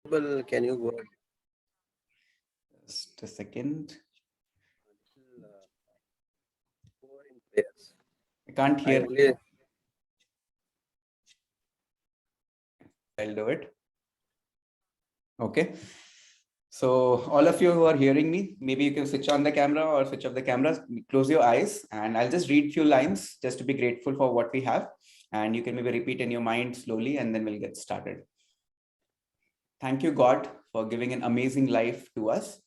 Well, can you go Just a second. more in prayers? I can't I hear. only I'll do it. Okay. So all of you who are hearing me, maybe you can switch on the camera or switch off the camera, close your eyes, and I'll just read few lines just to be grateful for what we have. And you can maybe repeat in your mind slowly, and then we'll get started. Thank you, God, for giving an amazing life to us.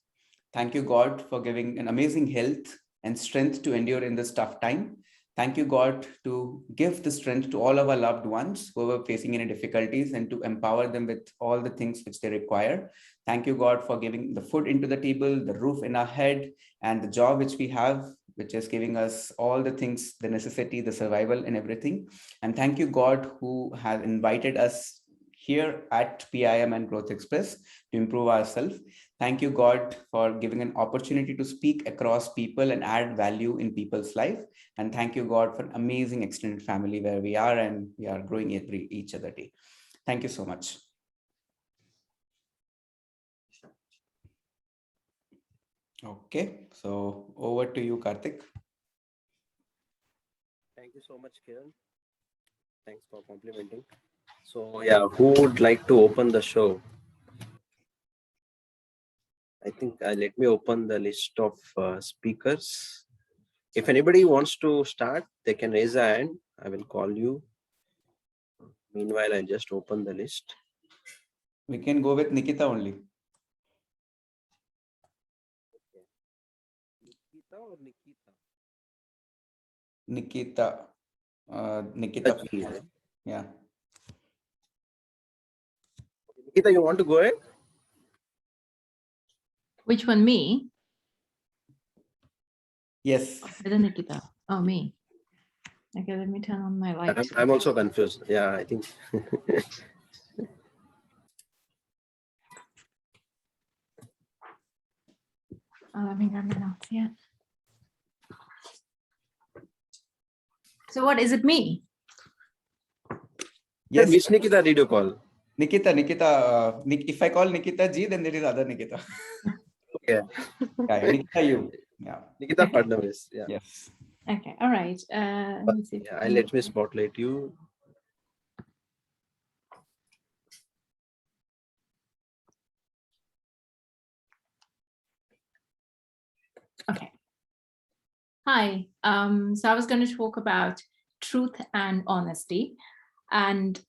Thank you, God, for giving an amazing health and strength to endure in this tough time. Thank you, God, to give the strength to all of our loved ones who are facing any difficulties and to empower them with all the things which they require. Thank you, God, for giving the food into the table, the roof in our head, and the job which we have, which is giving us all the things, the necessity, the survival, and everything. And thank you, God, who has invited us here at PIM and Growth Express to improve ourselves. Thank you, God, for giving an opportunity to speak across people and add value in people's life. And thank you, God, for an amazing extended family where we are and we are growing each other day. Thank you so much. Okay, so over to you, Karthik. thank you so much, Kiran. Thanks for complimenting. So yeah, who would like to open the show? I think let me open the list of speakers. If anybody wants to start, they can raise a hand. I will call you. Meanwhile, I'll just open the list. We can go with Nikita only. Nikita or Nikita? Nikita. Nikita. Yeah. Nikita, you want to go ahead? Which one, me? Yes. The Nikita. Oh, me. Okay, let me turn on my light. I'm also confused. Yeah, I think. Let me grab my notes. Yeah. So what is it? Me? Yes. Yes. Which Nikita did you call? Nikita. If I call Nikita Ji, then there is other Nikita. Okay. Yeah, Nikita, you. Yeah. Nikita Fadnavis. Yeah. Yes. Okay. All right. Let me see. Yeah, let me spotlight you. Okay. Hi. So I was going to talk about truth and honesty. And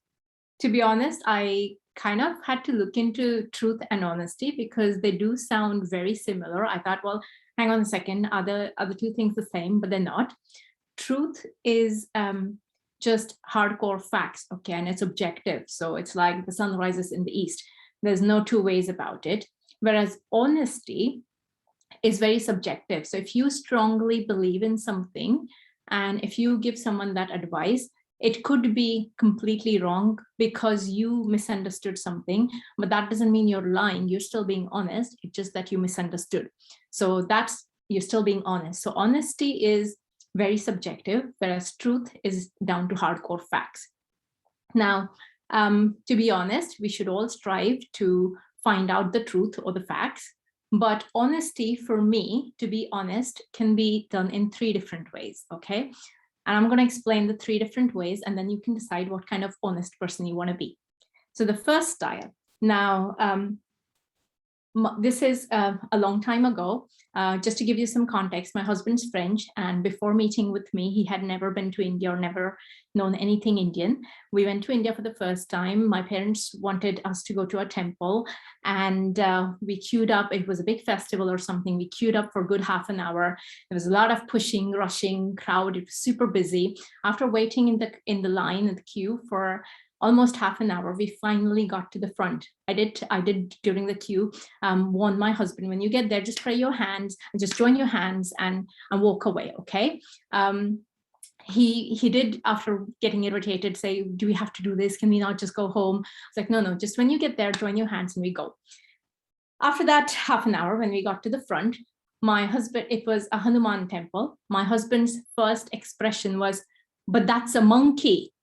to be honest, I kind of had to look into truth and honesty because they do sound very similar. I thought, well, hang on a second, are the two things the same? But they're not. Truth is just hardcore facts, okay, and it's objective. So it's like the sun rises in the east. There's no two ways about it. Whereas honesty is very subjective. So if you strongly believe in something and if you give someone that advice, it could be completely wrong because you misunderstood something, but that doesn't mean you're lying. You're still being honest. It's just that you misunderstood. So that's, you're still being honest. So honesty is very subjective, whereas truth is down to hardcore facts. Now, to be honest, we should all strive to find out the truth or the facts. But honesty, for me, to be honest, can be done in 3 different ways, okay? And I'm going to explain the 3 different ways, and then you can decide what kind of honest person you want to be. So the first style. Now, this is a long time ago. Just to give you some context, my husband's French, and before meeting with me, he had never been to India or never known anything Indian. We went to India for the first time. My parents wanted us to go to a temple, and we queued up. It was a big festival or something. We queued up for a good half an hour. There was a lot of pushing, rushing, crowd. It was super busy. After waiting in the line, in the queue for almost half an hour, we finally got to the front. I did during the queue warn my husband, when you get there, just pray your hands, just join your hands and walk away, okay? He did, after getting irritated, say, do we have to do this? Can we not just go home? I was like, no, just when you get there, join your hands and we go. After that half an hour, when we got to the front, my husband, it was a Hanuman temple. My husband's first expression was, but that's a monkey.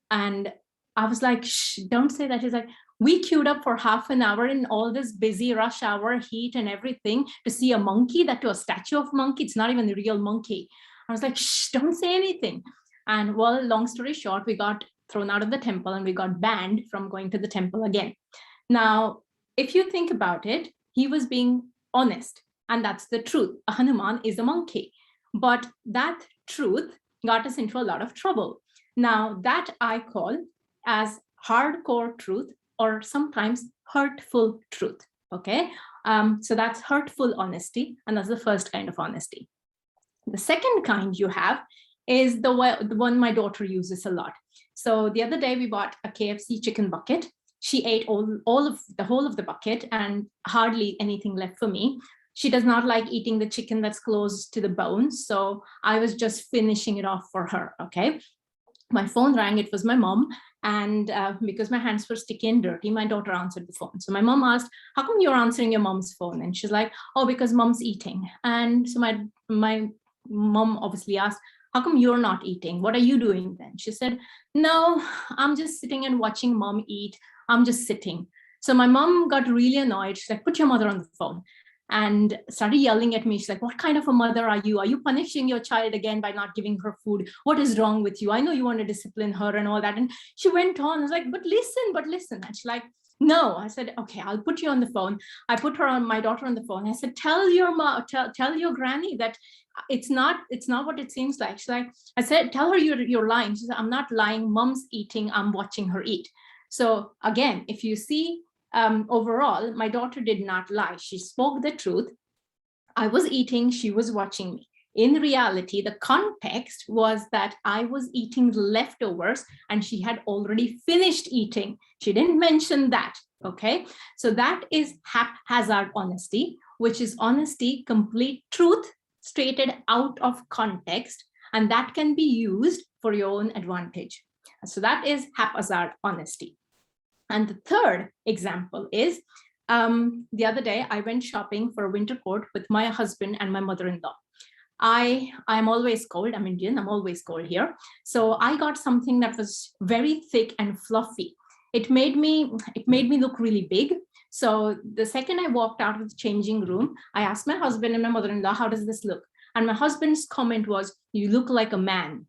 And I was like, shh, don't say that. He's like, We queued up for half an hour in all this busy rush hour heat and everything to see a monkey, that to a statue of monkey. It's not even the real monkey. I was like, shh, don't say anything. And well, long story short, we got thrown out of the temple and we got banned from going to the temple again. Now, if you think about it, he was being honest, and that's the truth. A Hanuman is a monkey, but that truth got us into a lot of trouble. Now, that I call as hardcore truth, or sometimes hurtful truth. Okay, so that's hurtful honesty, and that's the first kind of honesty. The second kind you have is the one my daughter uses a lot. So the other day we bought a KFC chicken bucket. She ate all of the whole of the bucket and hardly anything left for me. She does not like eating the chicken that's close to the bones. So I was just finishing it off for her. Okay. My phone rang. It was my mom. And because my hands were sticky and dirty, my daughter answered the phone. So my mom asked, how come you're answering your mom's phone? And she's like, oh, because mom's eating. And so my mom obviously asked, how come you're not eating? What are you doing then? She said, no, I'm just sitting and watching mom eat. I'm just sitting. So my mom got really annoyed. She's like, put your mother on the phone, and started yelling at me. She's like, what kind of a mother are you? Are you punishing your child again by not giving her food? What is wrong with you? I know you want to discipline her and all that. And she went on. I was like, but listen. And she's like, no. I said, okay, I'll put you on the phone. I put my daughter on the phone. I said, tell your mom, tell your granny that it's not what it seems like. She's like, I said, tell her you're lying. She said, I'm not lying. Mom's eating. I'm watching her eat. So again, if you see, overall, my daughter did not lie. She spoke the truth. I was eating, she was watching me. In reality, the context was that I was eating leftovers and she had already finished eating. She didn't mention that, okay? So that is haphazard honesty, which is honesty, complete truth, stated out of context, and that can be used for your own advantage. So that is haphazard honesty. And the third example is, the other day I went shopping for a winter coat with my husband and my mother-in-law. I'm always cold. I'm Indian. I'm always cold here. So I got something that was very thick and fluffy. It made me look really big. So the second I walked out of the changing room, I asked my husband and my mother-in-law, how does this look? And my husband's comment was, you look like a man.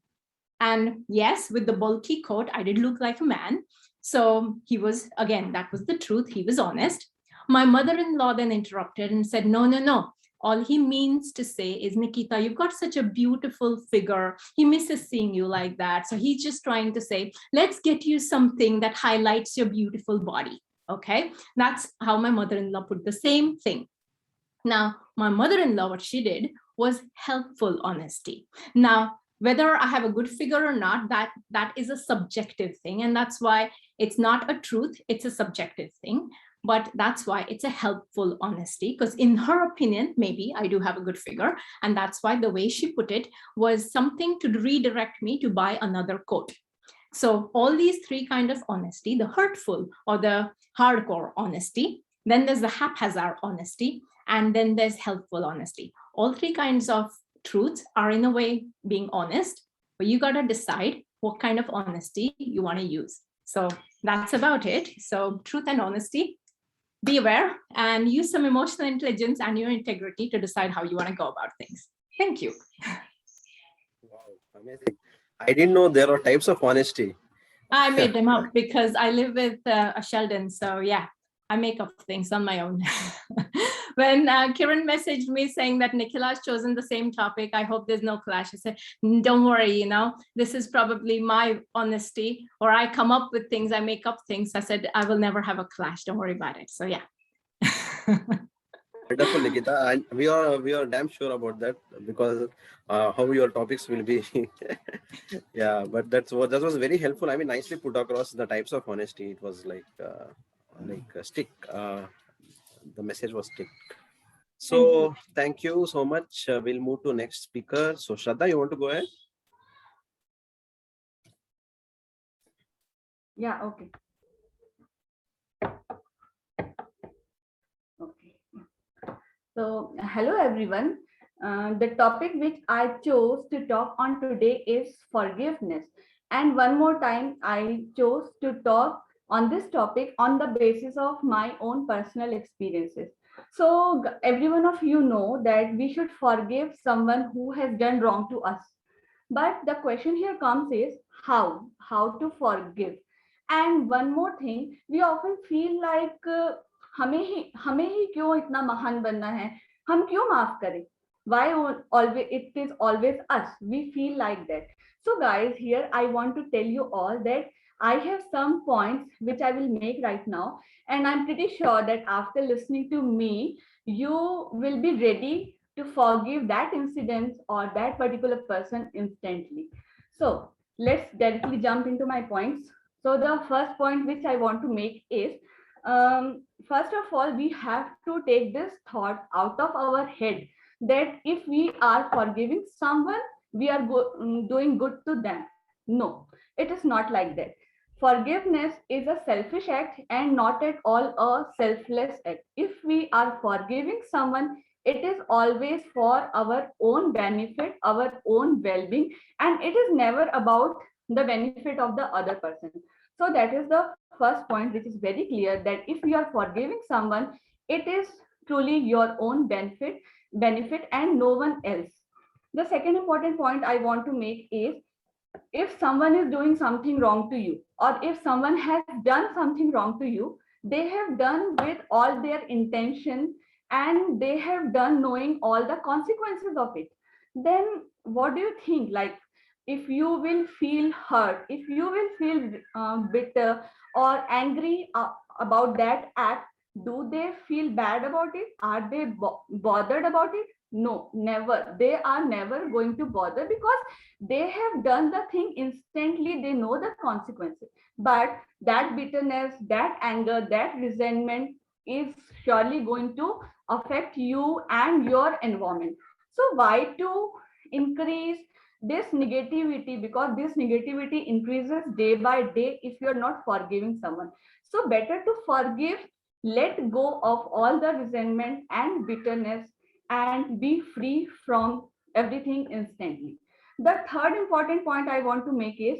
And yes, with the bulky coat, I did look like a man. So he was, again, that was the truth. He was honest. My mother-in-law then interrupted and said, no. All he means to say is, Nikita, you've got such a beautiful figure. He misses seeing you like that. So he's just trying to say, let's get you something that highlights your beautiful body. Okay, that's how my mother-in-law put the same thing. Now, my mother-in-law, what she did was helpful honesty. Now, whether I have a good figure or not, that is a subjective thing. And that's why it's not a truth, it's a subjective thing. But that's why it's a helpful honesty, because in her opinion, maybe I do have a good figure. And that's why the way she put it was something to redirect me to buy another coat. So all these three kinds of honesty, the hurtful or the hardcore honesty, then there's the haphazard honesty, and then there's helpful honesty. All three kinds of truths are in a way being honest, but you got to decide what kind of honesty you want to use. So that's about it. So truth and honesty, be aware and use some emotional intelligence and your integrity to decide how you want to go about things. Thank you. Wow, amazing. I didn't know there are types of honesty. I made them up because I live with a Sheldon. So yeah, I make up things on my own. When Kiran messaged me saying that Nikhila has chosen the same topic, I hope there's no clash. I said, don't worry, this is probably my honesty, or I come up with things, I make up things. I said, I will never have a clash. Don't worry about it. So yeah. Wonderful, Nikita. And we are damn sure about that, because how your topics will be. Yeah, but that was very helpful. I mean, nicely put across the types of honesty. It was like a stick. The message was stick. So thank you so much. We'll move to next speaker. So Shraddha, you want to go ahead? Yeah, okay. So hello everyone. The topic which I chose to talk on today is forgiveness. And one more time, I chose to talk on this topic on the basis of my own personal experiences. So every one of you know that we should forgive someone who has done wrong to us. But the question here comes is how to forgive. And one more thing, we often feel like हमें ही क्यों इतना महान बनना है, हम क्यों माफ करें, why always it is always us, we feel like that. So guys, here I want to tell you all that I have some points which I will make right now, and I'm pretty sure that after listening to me, you will be ready to forgive that incident or that particular person instantly. So let's directly jump into my points. So the first point which I want to make is, first of all, we have to take this thought out of our head that if we are forgiving someone, we are doing good to them. No, it is not like that. Forgiveness is a selfish act and not at all a selfless act. If we are forgiving someone, it is always for our own benefit, our own well-being, and it is never about the benefit of the other person. So that is the first point, which is very clear, that if you are forgiving someone, it is truly your own benefit and no one else. The second important point I want to make is, if someone is doing something wrong to you, or if someone has done something wrong to you, they have done with all their intention and they have done knowing all the consequences of it, then what do you think? Like, if you will feel hurt, if you will feel bitter or angry about that act, do they feel bad about it? Are they bothered about it? No, never. They are never going to bother because they have done the thing instantly. They know the consequences. But that bitterness, that anger, that resentment is surely going to affect you and your environment. So why to increase this negativity? Because this negativity increases day by day if you're not forgiving someone. So better to forgive, let go of all the resentment and bitterness, and be free from everything instantly. The third important point I want to make is,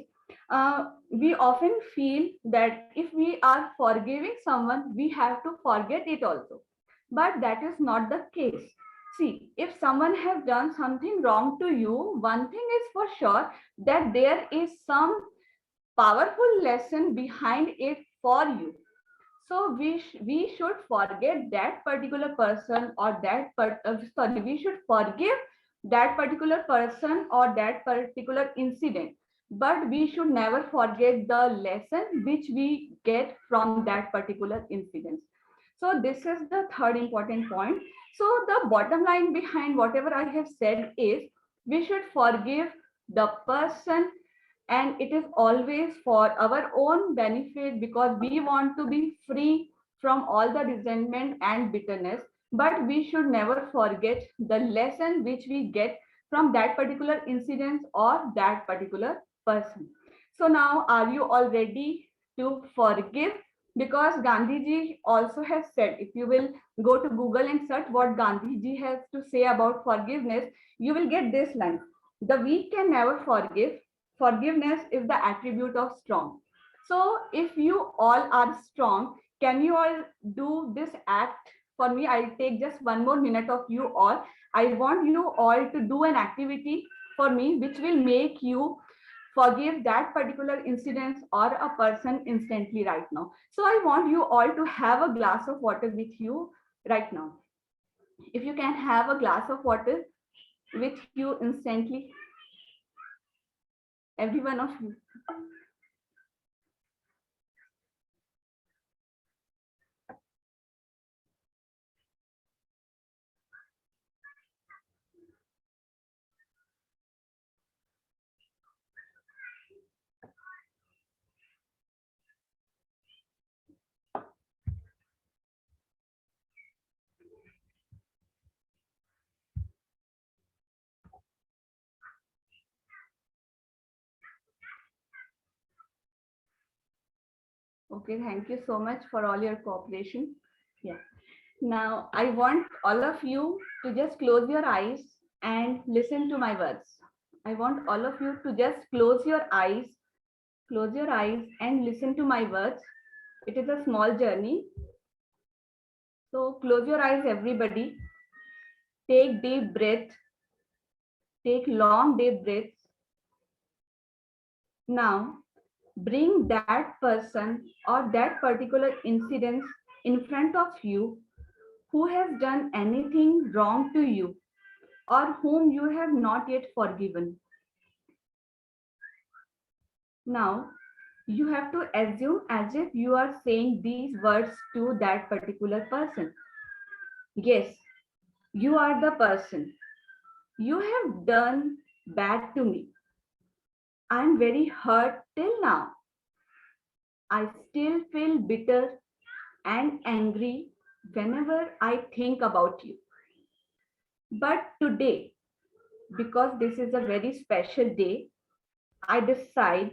we often feel that if we are forgiving someone, we have to forget it also. But that is not the case. See, if someone has done something wrong to you, one thing is for sure, that there is some powerful lesson behind it for you. So we should forget that particular person or we should forgive that particular person or that particular incident, but we should never forget the lesson which we get from that particular incident. So this is the third important point. So the bottom line behind whatever I have said is, we should forgive the person, and it is always for our own benefit, because we want to be free from all the resentment and bitterness. But we should never forget the lesson which we get from that particular incident or that particular person. So now, are you all ready to forgive? Because Gandhi ji also has said, if you will go to Google and search what Gandhi ji has to say about forgiveness, you will get this line: the weak can never forgive. Forgiveness is the attribute of strong. So if you all are strong, can you all do this act for me? I'll take just one more minute of you all. I want you all to do an activity for me which will make you forgive that particular incident or a person instantly right now. So I want you all to have a glass of water with you right now. If you can have a glass of water with you instantly, every one of you. Okay, thank you so much for all your cooperation. Yeah. Now, I want all of you to just close your eyes and listen to my words. I want all of you to just close your eyes and listen to my words. It is a small journey. So close your eyes, everybody. Take deep breath. Take long deep breaths. Now, bring that person or that particular incident in front of you who has done anything wrong to you or whom you have not yet forgiven. Now, you have to assume as if you are saying these words to that particular person. Yes, you are the person. You have done bad to me. I am very hurt till now. I still feel bitter and angry whenever I think about you. But today, because this is a very special day, I decide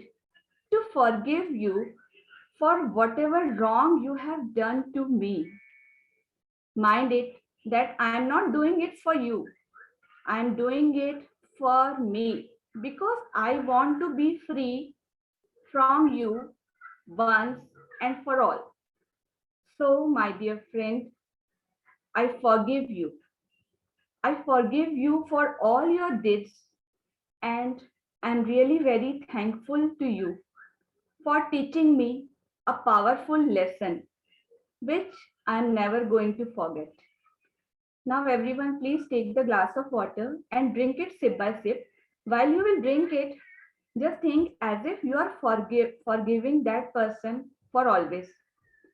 to forgive you for whatever wrong you have done to me. Mind it that I am not doing it for you. I am doing it for me because I want to be free from you once and for all. So, my dear friend, I forgive you. I forgive you for all your deeds, and I'm really very thankful to you for teaching me a powerful lesson which I'm never going to forget. Now, everyone, please take the glass of water and drink it sip by sip. While you will drink it, just think as if you are forgiving that person for always.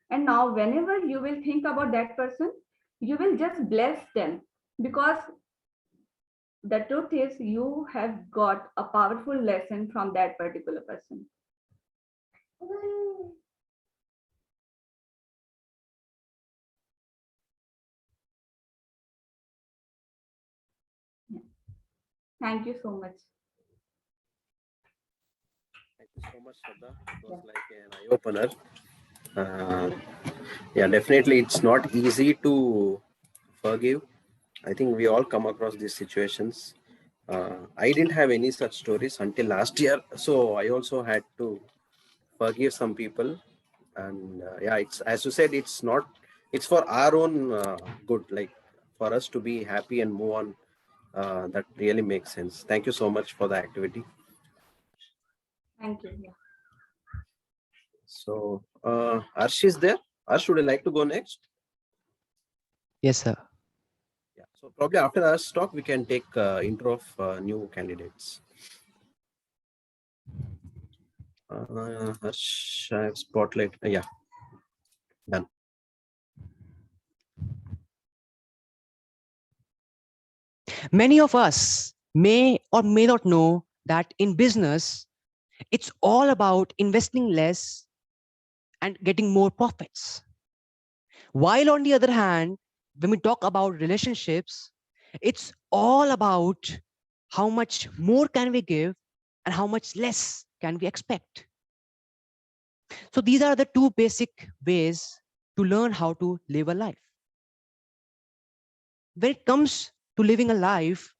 And now, whenever you will think about that person, you will just bless them because the truth is you have got a powerful lesson from that particular person. Yeah. Thank you so much. Thank you so much, Shraddha. It was like an eye opener. Yeah, definitely, it's not easy to forgive. I think we all come across these situations. I didn't have any such stories until last year, so I also had to forgive some people. And yeah, it's as you said, it's not. It's for our own good, like for us to be happy and move on. That really makes sense. Thank you so much for the activity. Thank you. Yeah. So, Arsh is there. Arsh, would you like to go next? Yes, sir. Yeah. So probably after Arsh talk, we can take intro of new candidates. Harsh, I have spotlight. Yeah, done. Many of us may or may not know that in business, it's all about investing less and getting more profits. While on the other hand, when we talk about relationships, it's all about how much more can we give and how much less can we expect. So these are the two basic ways to learn how to live a life. When it comes to living a life,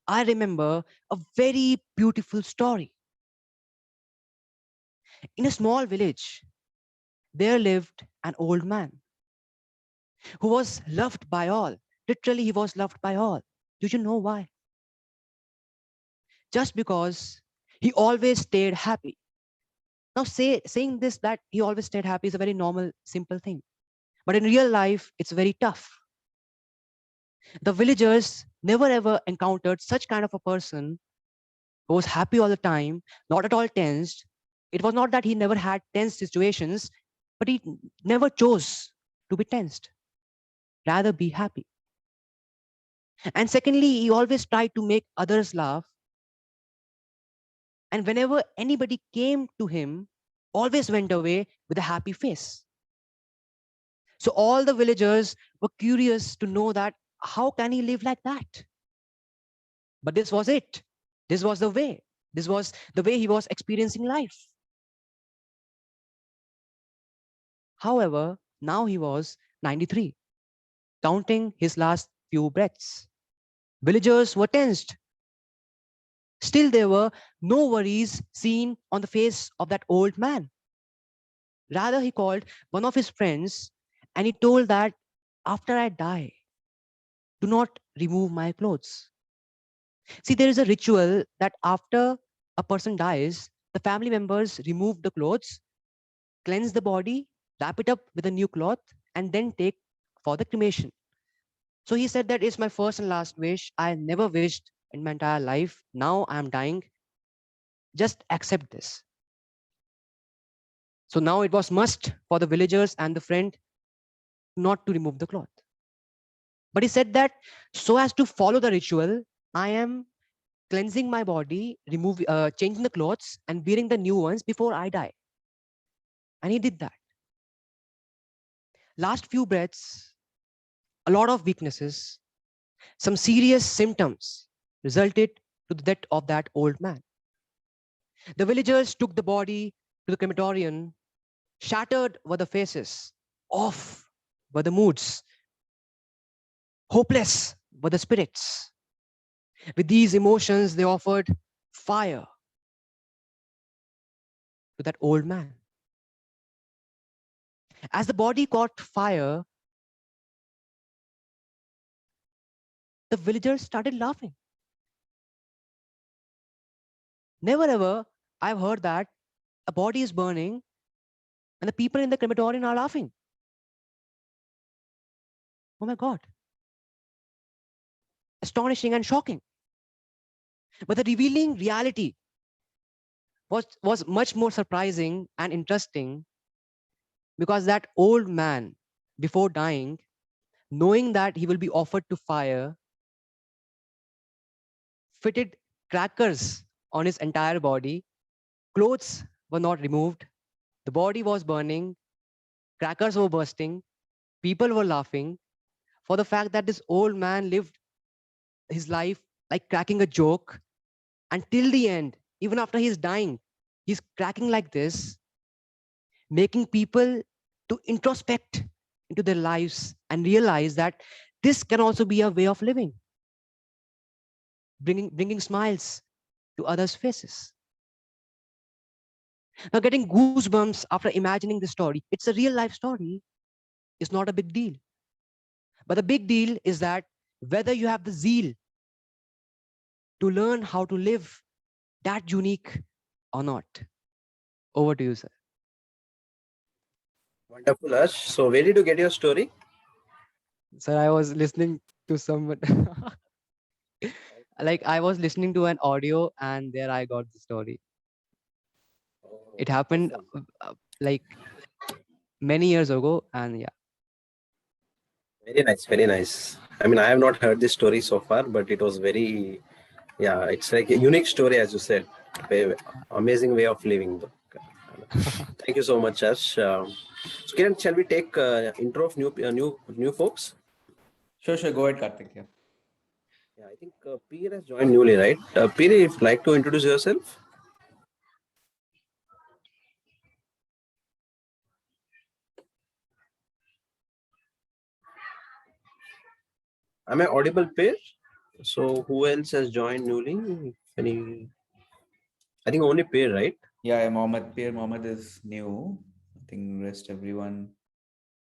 I remember a very beautiful story. In a small village, there lived an old man who was loved by all. Literally, he was loved by all. Do you know why? Just because he always stayed happy. Now, saying this that he always stayed happy is a very normal, simple thing. But in real life, it's very tough. The villagers never ever encountered such kind of a person who was happy all the time, not at all tensed. It was not that he never had tense situations, but he never chose to be tensed, rather be happy. And secondly, he always tried to make others laugh. And whenever anybody came to him, always went away with a happy face. So all the villagers were curious to know that how can he live like that? But this was it. This was the way. This was the way he was experiencing life. However, now he was 93, counting his last few breaths. Villagers were tensed. Still, there were no worries seen on the face of that old man. Rather, he called one of his friends and he told that after I die, do not remove my clothes. See, there is a ritual that after a person dies, the family members remove the clothes, cleanse the body, wrap it up with a new cloth, and then take for the cremation. So he said that it's my first and last wish. I never wished in my entire life. Now I'm dying. Just accept this. So now it was must for the villagers and the friend not to remove the cloth. But he said that so as to follow the ritual, I am cleansing my body, changing the clothes and wearing the new ones before I die. And he did that. Last few breaths, a lot of weaknesses, some serious symptoms resulted to the death of that old man. The villagers took the body to the crematorium. Shattered were the faces, off were the moods, hopeless were the spirits. With these emotions, they offered fire to that old man. As the body caught fire, the villagers started laughing. Never ever I've heard that a body is burning and the people in the crematorium are laughing. Oh my God. Astonishing and shocking. But the revealing reality was much more surprising and interesting, because that old man, before dying, knowing that he will be offered to fire, fitted crackers on his entire body. Clothes were not removed. The body was burning. Crackers were bursting. People were laughing for the fact that this old man lived his life like cracking a joke. Until the end, even after he's dying, he's cracking like this, making people to introspect into their lives and realize that this can also be a way of living, bringing smiles to others' faces. Now, getting goosebumps after imagining the story, it's a real life story, is not a big deal. But the big deal is that whether you have the zeal to learn how to live that unique or not. Over to you, sir. Wonderful, Ash. So where did you get your story? Sir, I was listening to someone. Like I was listening to an audio and there I got the story. It happened like many years ago, and yeah. Very nice, very nice. I mean, I have not heard this story so far, but it was very, yeah, it's like a unique story, as you said. Amazing way of living. Thank you so much, Ash. So, Kiran, shall we take intro of new folks? Sure. Go ahead, Karthik. Yeah. Yeah, I think Peer has joined newly, right? Peer, if you'd like to introduce yourself. Am I audible, Peer? So who else has joined newly? Any? I think only Peer, right? Yeah, Mohammed. Peer Mohammed is new. I think rest everyone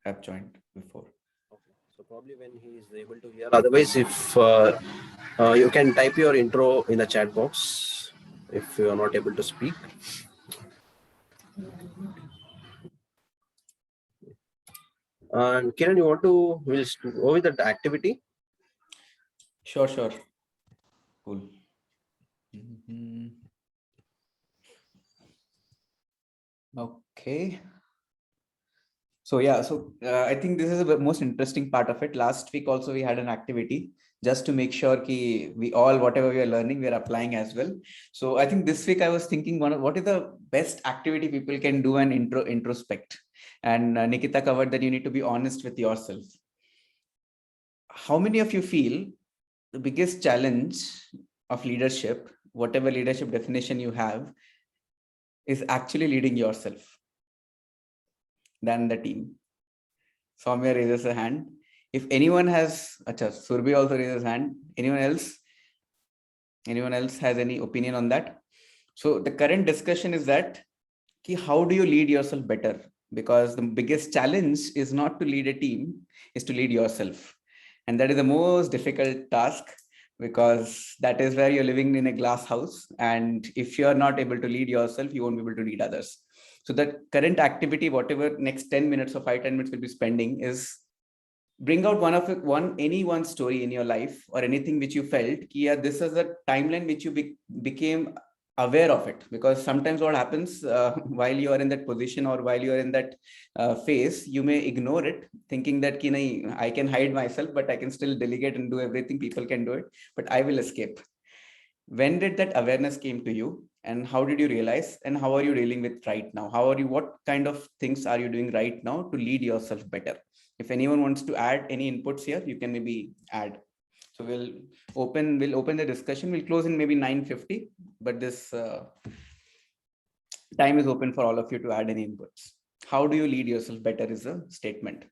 have joined before. Okay. So probably when he is able to hear. Otherwise, if you can type your intro in the chat box if you are not able to speak. And Kiran, you want to we'll go with that activity? Sure. Cool. Mhm. Okay. So yeah, I think this is the most interesting part of it. Last week also we had an activity just to make sure ki we all, whatever we are learning, we are applying as well. So I think this week I was thinking what is the best activity people can do and introspect. And Nikita covered that you need to be honest with yourself. How many of you feel the biggest challenge of leadership, whatever leadership definition you have, is actually leading yourself than the team? Soumya raises a hand. If anyone has, Surbhi also raises hand. Anyone else? Anyone else has any opinion on that? So the current discussion is that how do you lead yourself better? because the biggest challenge is not to lead a team, is to lead yourself. And that is the most difficult task, because that is where you're living in a glass house. And if you're not able to lead yourself, you won't be able to lead others. So the current activity, whatever next 10 minutes or 5-10 minutes we'll be spending, is bring out any one story in your life or anything which you felt, yeah, this is a timeline which you became aware of it. Because sometimes what happens while you are in that position or while you are in that phase, you may ignore it, thinking that I can hide myself, but I can still delegate and do everything. People can do it, but I will escape. When did that awareness came to you, and how did you realize, and how are you dealing with right now? What kind of things are you doing right now to lead yourself better? If anyone wants to add any inputs here, you can maybe add. So we'll open the discussion. We'll close in maybe 9:50, but this time is open for all of you to add any inputs. How do you lead yourself better is a statement.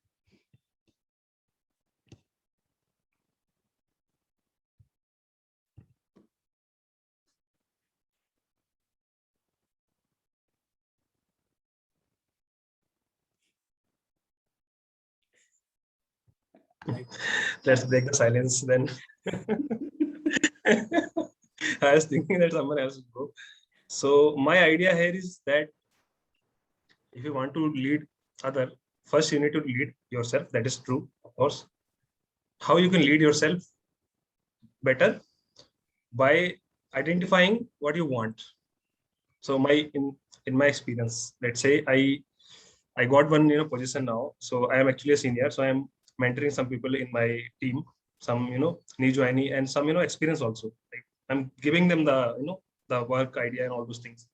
Let's break the silence then. I was thinking that someone else would go. So my idea here is that if you want to lead other, first you need to lead yourself. That is true, of course. How you can lead yourself better? By identifying what you want. So in my experience, let's say I got one position now. So I am actually a senior. So I am mentoring some people in my team, some new joinee, and some experience also. Like I'm giving them the the work idea and all those things.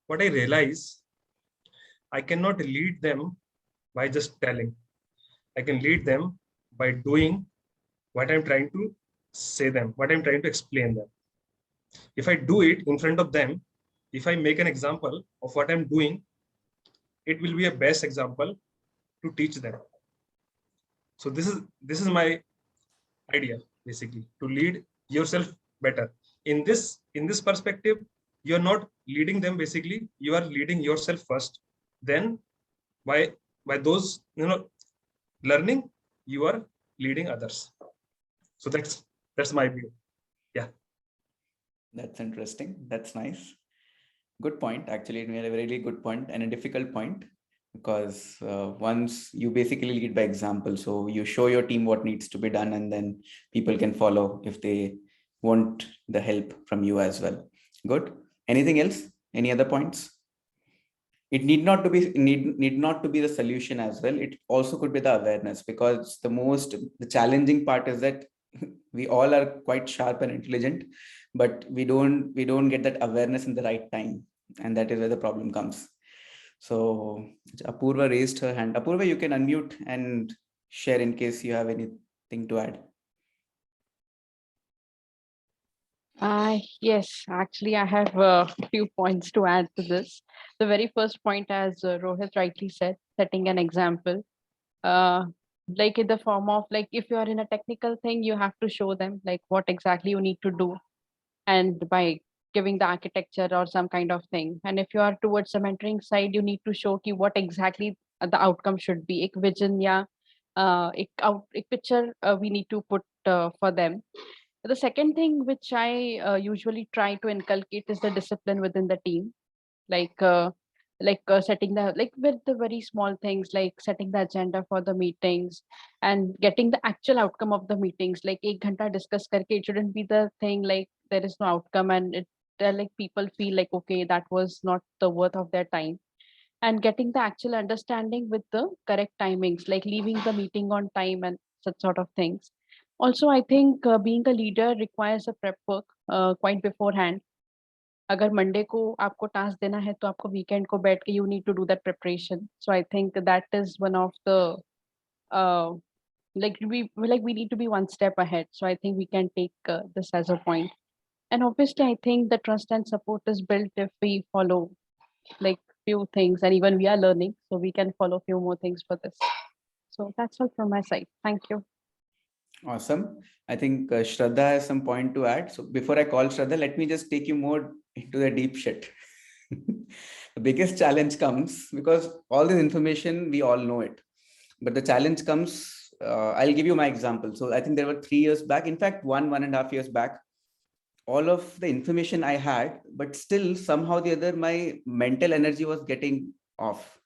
What I realize, I cannot lead them by just telling. I can lead them by doing what I'm trying to say them, what I'm trying to explain them. If I do it in front of them, if I make an example of what I'm doing, it will be a best example to teach them. So this is my idea, basically, to lead yourself better. In this perspective, you're not leading them, basically, you are leading yourself first. Then by those learning, you are leading others. So that's my view. Yeah. That's interesting. That's nice. Good point. Actually, it made a really good point and a difficult point, because once you basically lead by example, so you show your team what needs to be done, and then people can follow if they want the help from you as well. Good. Anything else? Any other points? It need not to be the solution as well. It also could be the awareness, because the challenging part is that we all are quite sharp and intelligent, but we don't get that awareness in the right time, and that is where the problem comes. So Apurva raised her hand. Apurva, you can unmute and share in case you have anything to add. Yes, actually, I have a few points to add to this. The very first point, as Rohit rightly said, setting an example. Like in the form of, like, if you are in a technical thing, you have to show them like what exactly you need to do, and by giving the architecture or some kind of thing. And if you are towards the mentoring side, you need to show ki what exactly the outcome should be. Ek vision ya ek picture we need to put for them. The second thing which I usually try to inculcate is the discipline within the team, like setting the, like, with the very small things, like setting the agenda for the meetings and getting the actual outcome of the meetings. Like ek ghanta discuss karke, it shouldn't be the thing like there is no outcome, and like people feel like, okay, that was not the worth of their time. And getting the actual understanding with the correct timings, like leaving the meeting on time and such sort of things. Also, I think being a leader requires a prep work quite beforehand. अगर Monday को आपको task देना है तो आपको weekend को बैठ के you need to do that preparation. So I think that is one of the like we need to be one step ahead. So I think we can take this as a point. And obviously I think the trust and support is built if we follow like few things, and even we are learning, so we can follow few more things for this. So that's all from my side. Thank you. Awesome. I think Shraddha has some point to add. So before I call Shraddha, let me just take you more into the deep shit. The biggest challenge comes because all this information, we all know it. But the challenge comes, I'll give you my example. So I think there were 3 years back, in fact, 1.5 years back, all of the information I had, but still somehow or the other, my mental energy was getting off.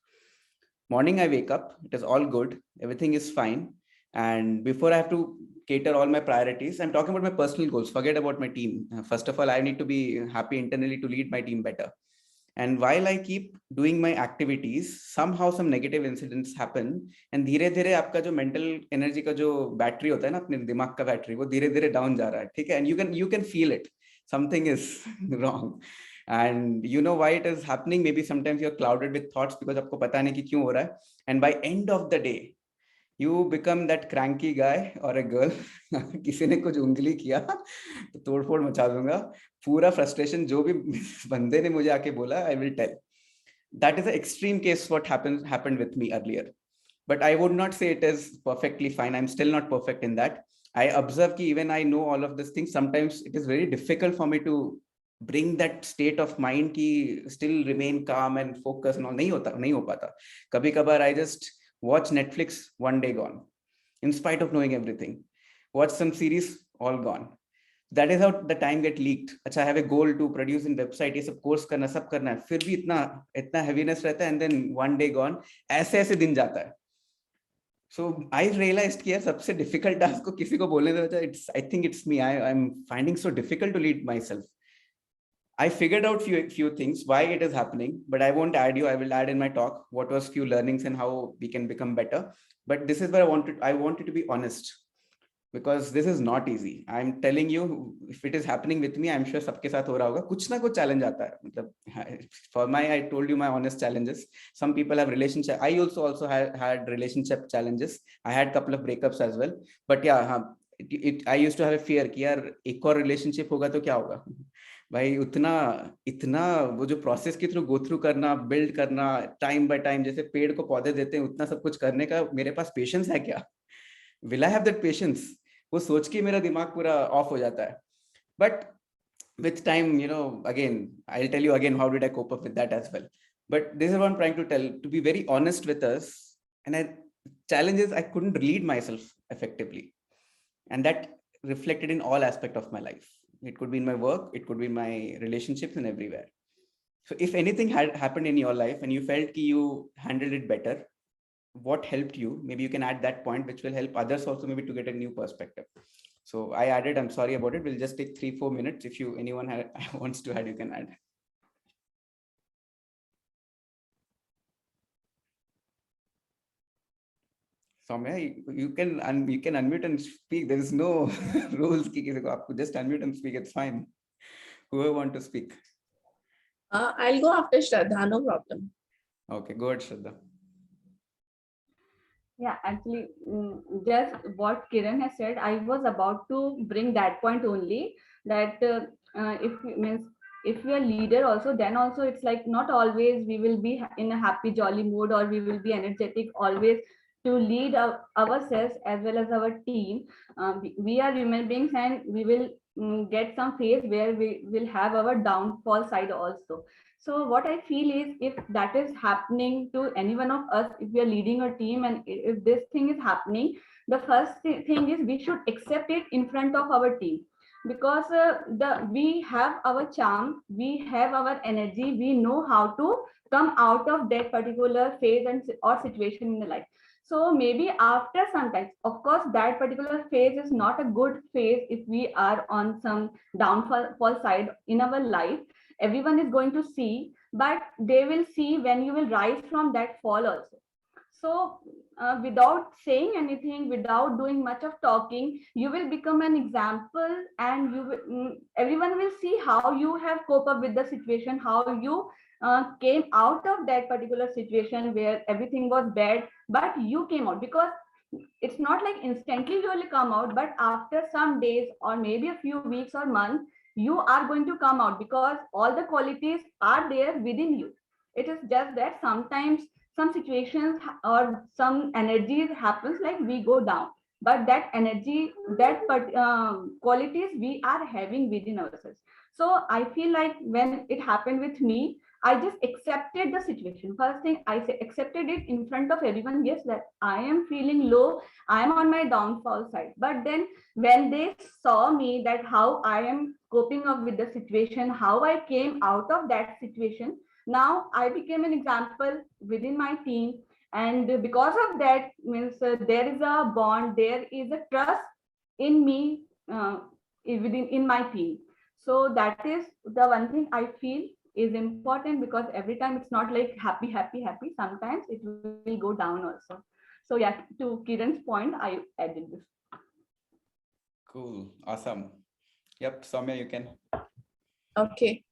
Morning, I wake up, it is all good, everything is fine. And before I have to cater all my priorities, I'm talking about my personal goals, forget about my team. First of all, I need to be happy internally to lead my team better. And while I keep doing my activities, somehow some negative incidents happen. And धीरे धीरे आपका जो mental energy का जो battery होता है ना, अपने दिमाग का battery, वो धीरे धीरे down जा रहा है, ठीक है? And you can feel it. Something is wrong. And you know why it is happening? Maybe sometimes you're clouded with thoughts because आपको पता नहीं कि क्यों हो रहा है. And by end of the day, you become that cranky guy or a girl. किसी ने कुछ उंगली किया तो तोड़फोड़ मचा दूंगा. पूरा frustration जो भी बंदे ने मुझे आके बोला, I will tell. That is an extreme case what happened with me earlier. But I would not say it is perfectly fine. I'm still not perfect in that. I observe कि even I know all of these things, sometimes it is very difficult for me to bring that state of mind कि still remain calm and focus and all. नहीं हो पाता. कभी कभार I just watch Netflix, one day gone, in spite of knowing everything. Watch some series, all gone. That is how the time get leaked. अच्छा, I have a goal to produce in website, ये सब course करना, सब करना है, फिर भी इतना heaviness रहता है, and then one day gone. ऐसे दिन जाता है. So I realized कि यार सबसे difficult task को किसी को बोलने देता, I think it's me. I'm finding so difficult to lead myself. I figured out few things why it is happening, but I won't add you. I will add in my talk what was few learnings and how we can become better. But this is where I wanted to be honest, because this is not easy. I'm telling you, if it is happening with me, I'm sure सबके साथ हो रहा होगा. कुछ ना कुछ challenge आता है. मतलब for I told you my honest challenges. Some people have relationship. I also had relationship challenges. I had couple of breakups as well. But yeah, I used to have a fear कि यार एक और relationship होगा तो क्या होगा? भाई इतना वो जो प्रोसेस के थ्रू गो थ्रू करना, बिल्ड करना, टाइम बाय टाइम, जैसे पेड़ को पौधे देते हैं, उतना सब कुछ करने का मेरे पास पेशेंस है क्या? Will I have that patience? वो सोच के मेरा दिमाग पूरा ऑफ हो जाता है. But with time, again, I'll tell you again how did I cope up with that as well. But this is what I'm trying to tell, to be very honest with us. And challenge is I couldn't lead myself effectively, and that reflected in all aspects of my life. It could be in my work, it could be in my relationships, and everywhere. So if anything had happened in your life and you felt you handled it better, what helped you? Maybe you can add that point, which will help others also maybe to get a new perspective. So I added, I'm sorry about it. We'll just take 3-4 minutes. If anyone wants to add, you can add. Soumya, you can unmute and speak. There is no rules. Just unmute and speak. It's fine. Whoever want to speak. I'll go after Shraddha, no problem. Okay, go ahead, Shraddha. Yeah, actually, just what Kiran has said, I was about to bring that point only, that if we are leader also, then also it's like not always we will be in a happy, jolly mood, or we will be energetic always to lead ourselves as well as our team. We are human beings, and we will get some phase where we will have our downfall side also. So what I feel is, if that is happening to any one of us, if we are leading a team and if this thing is happening, the first thing is we should accept it in front of our team, because we have our charm, we have our energy, we know how to come out of that particular phase or situation in the life. So maybe after some time, of course, that particular phase is not a good phase if we are on some downfall side in our life. Everyone is going to see, but they will see when you will rise from that fall also. So without saying anything, without doing much of talking, you will become an example, and everyone will see how you have coped up with the situation, how you came out of that particular situation where everything was bad, but you came out. Because it's not like instantly you will come out, but after some days or maybe a few weeks or months, you are going to come out, because all the qualities are there within you. It is just that sometimes some situations or some energies happens like we go down, but that energy, that qualities we are having within ourselves. So I feel like when it happened with me, I just accepted the situation. First thing I say, accepted it in front of everyone. Yes, that I am feeling low. I am on my downfall side. But then when they saw me that how I am coping up with the situation, how I came out of that situation, now I became an example within my team. And because of that, means there is a bond, there is a trust in me within in my team. So that is the one thing I feel is important, because every time it's not like happy, happy, happy. Sometimes it will go down also. So yeah, to Kiran's point, I added this. Cool. Awesome. Yep. Soumya, you can. Okay.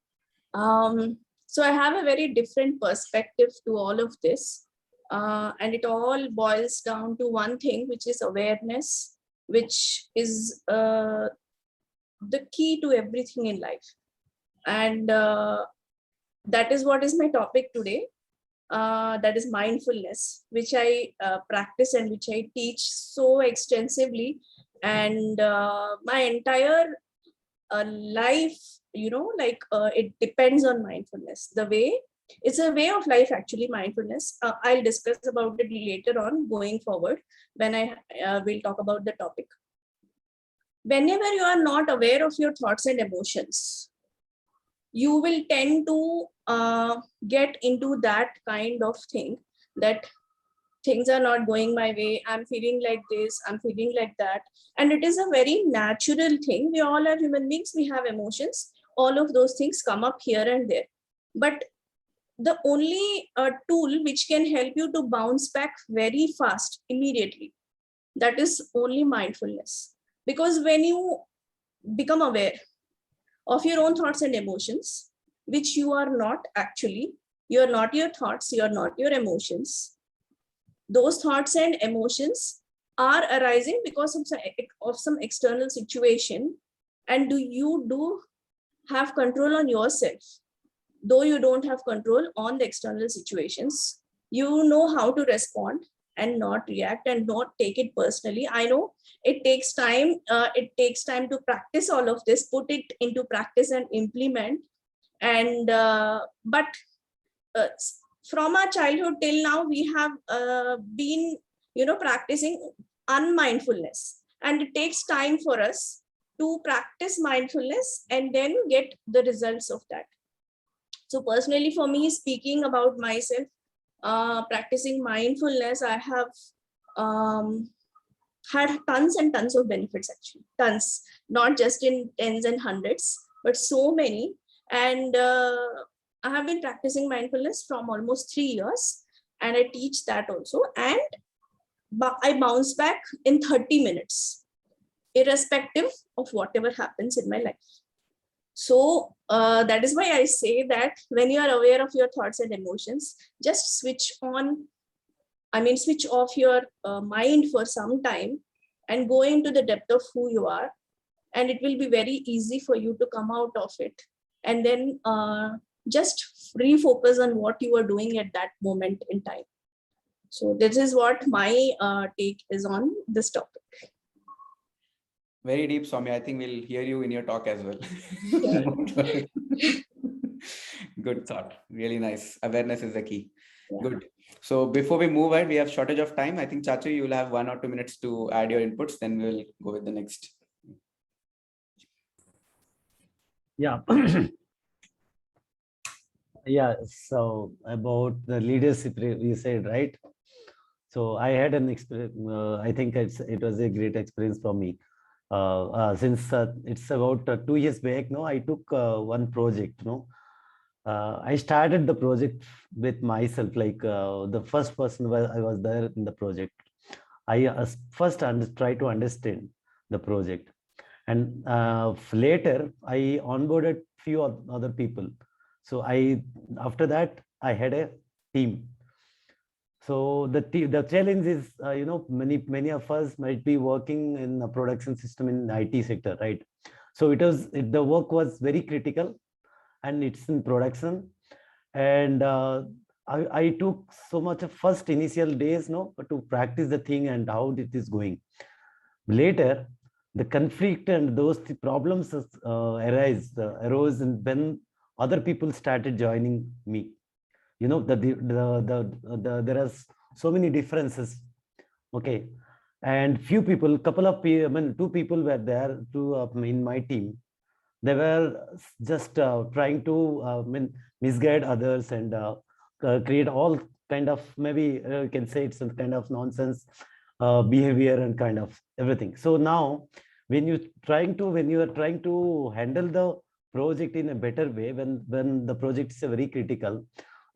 So I have a very different perspective to all of this. And it all boils down to one thing, which is awareness, which is the key to everything in life. And that is what is my topic today. That is mindfulness, which I practice and which I teach so extensively. And my entire life, it depends on mindfulness. It's a way of life, actually, mindfulness. I'll discuss about it later on going forward when I will talk about the topic. Whenever you are not aware of your thoughts and emotions, you will tend to get into that kind of thing, that things are not going my way, I'm feeling like this, I'm feeling like that. And it is a very natural thing. We all are human beings, we have emotions. All of those things come up here and there. But the only tool which can help you to bounce back very fast, immediately, that is only mindfulness. Because when you become aware of your own thoughts and emotions, which you are not actually, you are not your thoughts, you are not your emotions. Those thoughts and emotions are arising because of some external situation. And you do have control on yourself. Though you don't have control on the external situations, you know how to respond and not react and not take it personally. I know it takes time. It takes time to practice all of this, put it into practice and implement. And but from our childhood till now, we have been, practicing unmindfulness, and it takes time for us to practice mindfulness and then get the results of that. So personally, for me, speaking about myself, practicing mindfulness, I have had tons and tons of benefits, actually, tons, not just in tens and hundreds, but so many. And I have been practicing mindfulness from almost 3 years, and I teach that also. And I bounce back in 30 minutes, irrespective of whatever happens in my life. So that is why I say that when you are aware of your thoughts and emotions, just switch off your mind for some time and go into the depth of who you are. And it will be very easy for you to come out of it. And then just refocus on what you are doing at that moment in time. So this is what my take is on this topic. Very deep, Swami. I think we'll hear you in your talk as well. Good thought. Really nice. Awareness is the key. Yeah. Good. So before we move ahead, we have shortage of time. I think Chachu, you will have 1 or 2 minutes to add your inputs. Then we'll go with the next. Yeah. Yeah. So about the leadership, you said, right? So I had an experience. I think it was a great experience for me. Since it's about 2 years back, no, I took one project. I started the project with myself, like the first person I was there in the project. I first try to understand the project, and later I onboarded few other people. So after that I had a team. So the challenge is, many of us might be working in a production system in IT sector, right? So the work was very critical, and it's in production. And I took so much of first initial days, to practice the thing and how it is going. Later, the conflict and those problems arose, and when other people started joining me. You know, there are so many differences. Okay. And few people, couple of people, I mean, two people were there in my team. They were just trying to misguide others and create all kind of, maybe you can say it's some kind of nonsense behavior and kind of everything. So now when you are trying to handle the project in a better way, when the project is very critical,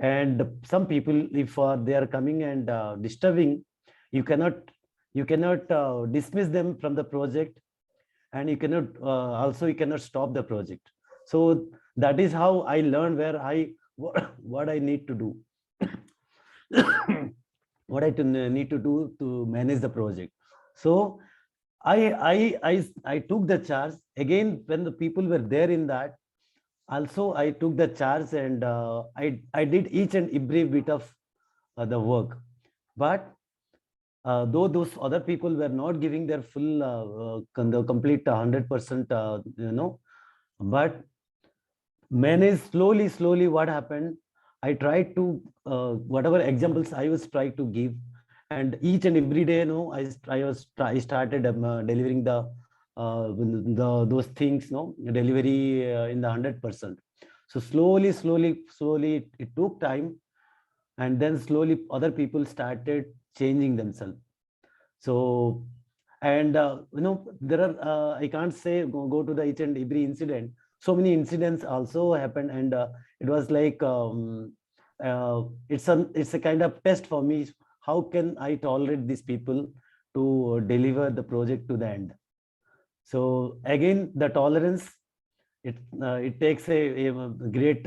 and some people, if they are coming and disturbing, you cannot dismiss them from the project, and you cannot you cannot stop the project. So that is how I learned where what I need to do. What need to do to manage the project. So I took the charge again when the people were there in that. Also, I took the charge, and I did each and every bit of the work. But though those other people were not giving their full the complete 100%, but manage slowly what happened. I tried to whatever examples I was trying to give, and each and every day, I started delivering those things, delivery in the 100%. So slowly it took time, and then slowly other people started changing themselves. So, and there are I can't say go to the each and every incident. So many incidents also happened, and it was like it's a kind of test for me. How can I tolerate these people to deliver the project to the end? So again, the tolerance, it takes a great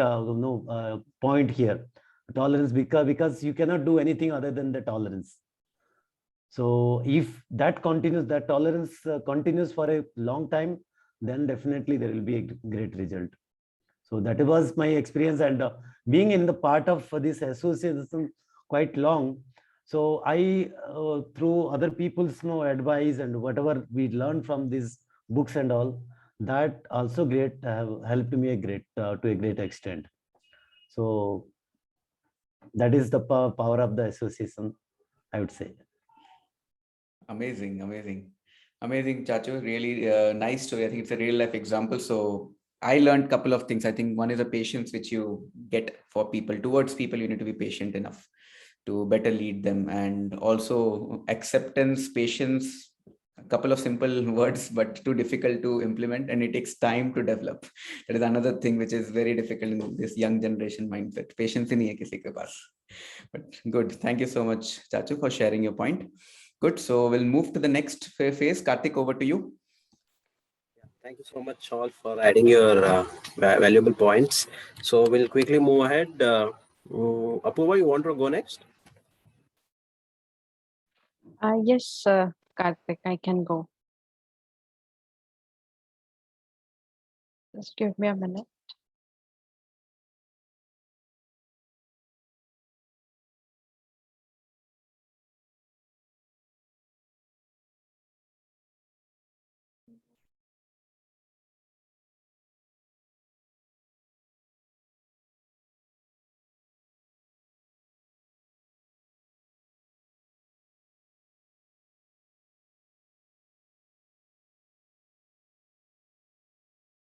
point here. Tolerance, because you cannot do anything other than the tolerance. So if that continues, that tolerance continues for a long time, then definitely there will be a great result. So that was my experience, and being in the part of this association quite long. So I, through other people's advice and whatever we learned from these books and all, that also helped me to a great extent. So that is the power of the association, I would say. Amazing, Chachu. Really nice story. I think it's a real life example. So I learned a couple of things. I think one is the patience which you get for people. Towards people, you need to be patient enough to better lead them, and also acceptance, patience. A couple of simple words, but too difficult to implement, and it takes time to develop. That is another thing which is very difficult in this young generation mindset. Patience nahi hai kisi ke paas. But good. Thank you so much, Chachu, for sharing your point. Good. So we'll move to the next phase. Karthik, over to you. Thank you so much, all, for adding your valuable points. So we'll quickly move ahead. Apurva, you want to go next? Yes, Karthik, I can go. Just give me a minute.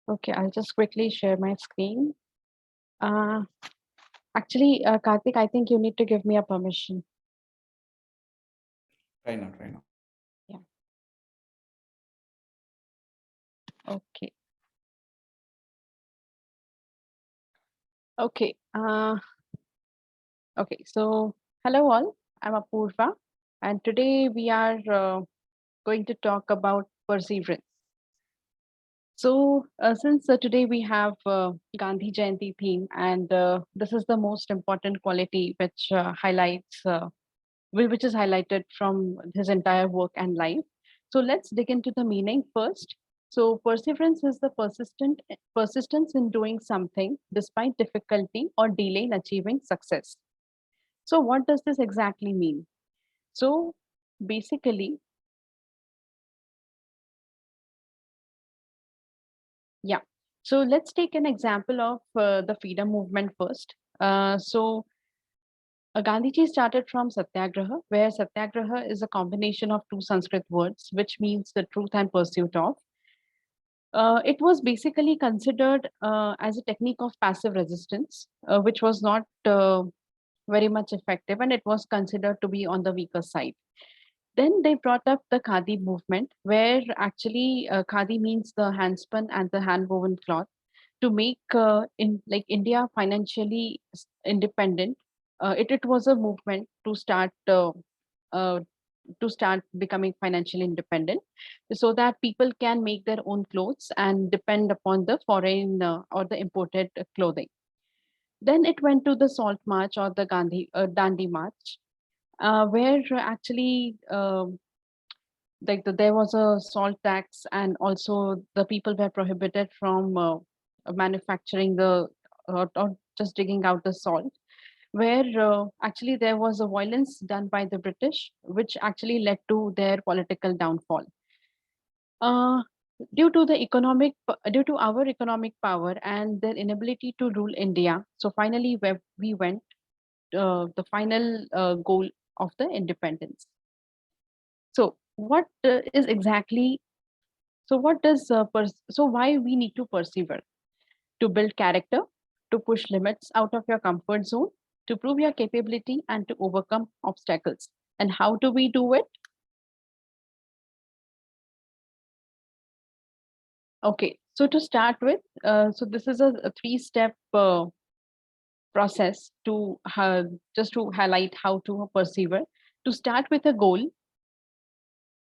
Okay, I'll just quickly share my screen. Actually, Karthik, I think you need to give me a permission. Try now. Yeah. Okay. Okay. Okay. So, hello all. I'm Apurva, and today we are going to talk about perseverance. So, since today we have Gandhi Jayanti theme, and this is the most important quality which highlights, which is highlighted from his entire work and life. So let's dig into the meaning first. So perseverance is the persistence in doing something despite difficulty or delay in achieving success. So what does this exactly mean? So basically, yeah. So let's take an example of the freedom movement first. Gandhiji started from Satyagraha, where Satyagraha is a combination of two Sanskrit words, which means the truth and pursuit of. It was basically considered as a technique of passive resistance, which was not very much effective, and it was considered to be on the weaker side. Then they brought up the Khadi movement, where actually Khadi means the handspun and the hand-woven cloth, to make India financially independent. It was a movement to start becoming financially independent, so that people can make their own clothes and depend upon the foreign or the imported clothing. Then it went to the Salt March or the Dandi March, where actually there was a salt tax, and also the people were prohibited from manufacturing or just digging out the salt, where actually there was a violence done by the British, which actually led to their political downfall. Due to our economic power and their inability to rule India, so finally we went the final goal of the independence. So what is exactly, so what does, so why we need to persevere? To build character, to push limits out of your comfort zone, to prove your capability and to overcome obstacles. And how do we do it? Okay, so to start with, so this is a three-step process to just to highlight how to persevere. To start with a goal,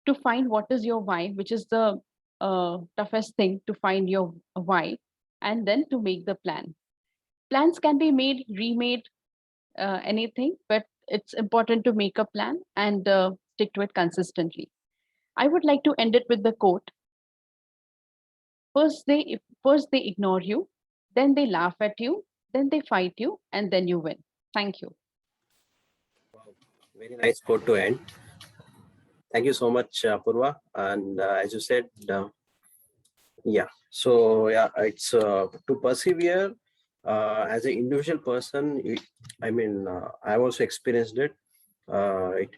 to find what is your why, which is the toughest thing, to find your why, and then to make the plan. Plans can be made, remade, anything, but it's important to make a plan and stick to it consistently. I would like to end it with the quote. First they ignore you, then they laugh at you, then they fight you, and then you win. Thank you. Very nice quote to end. Thank you so much, Apurva. And as you said, yeah. So yeah, it's to persevere as an individual person. I also experienced it.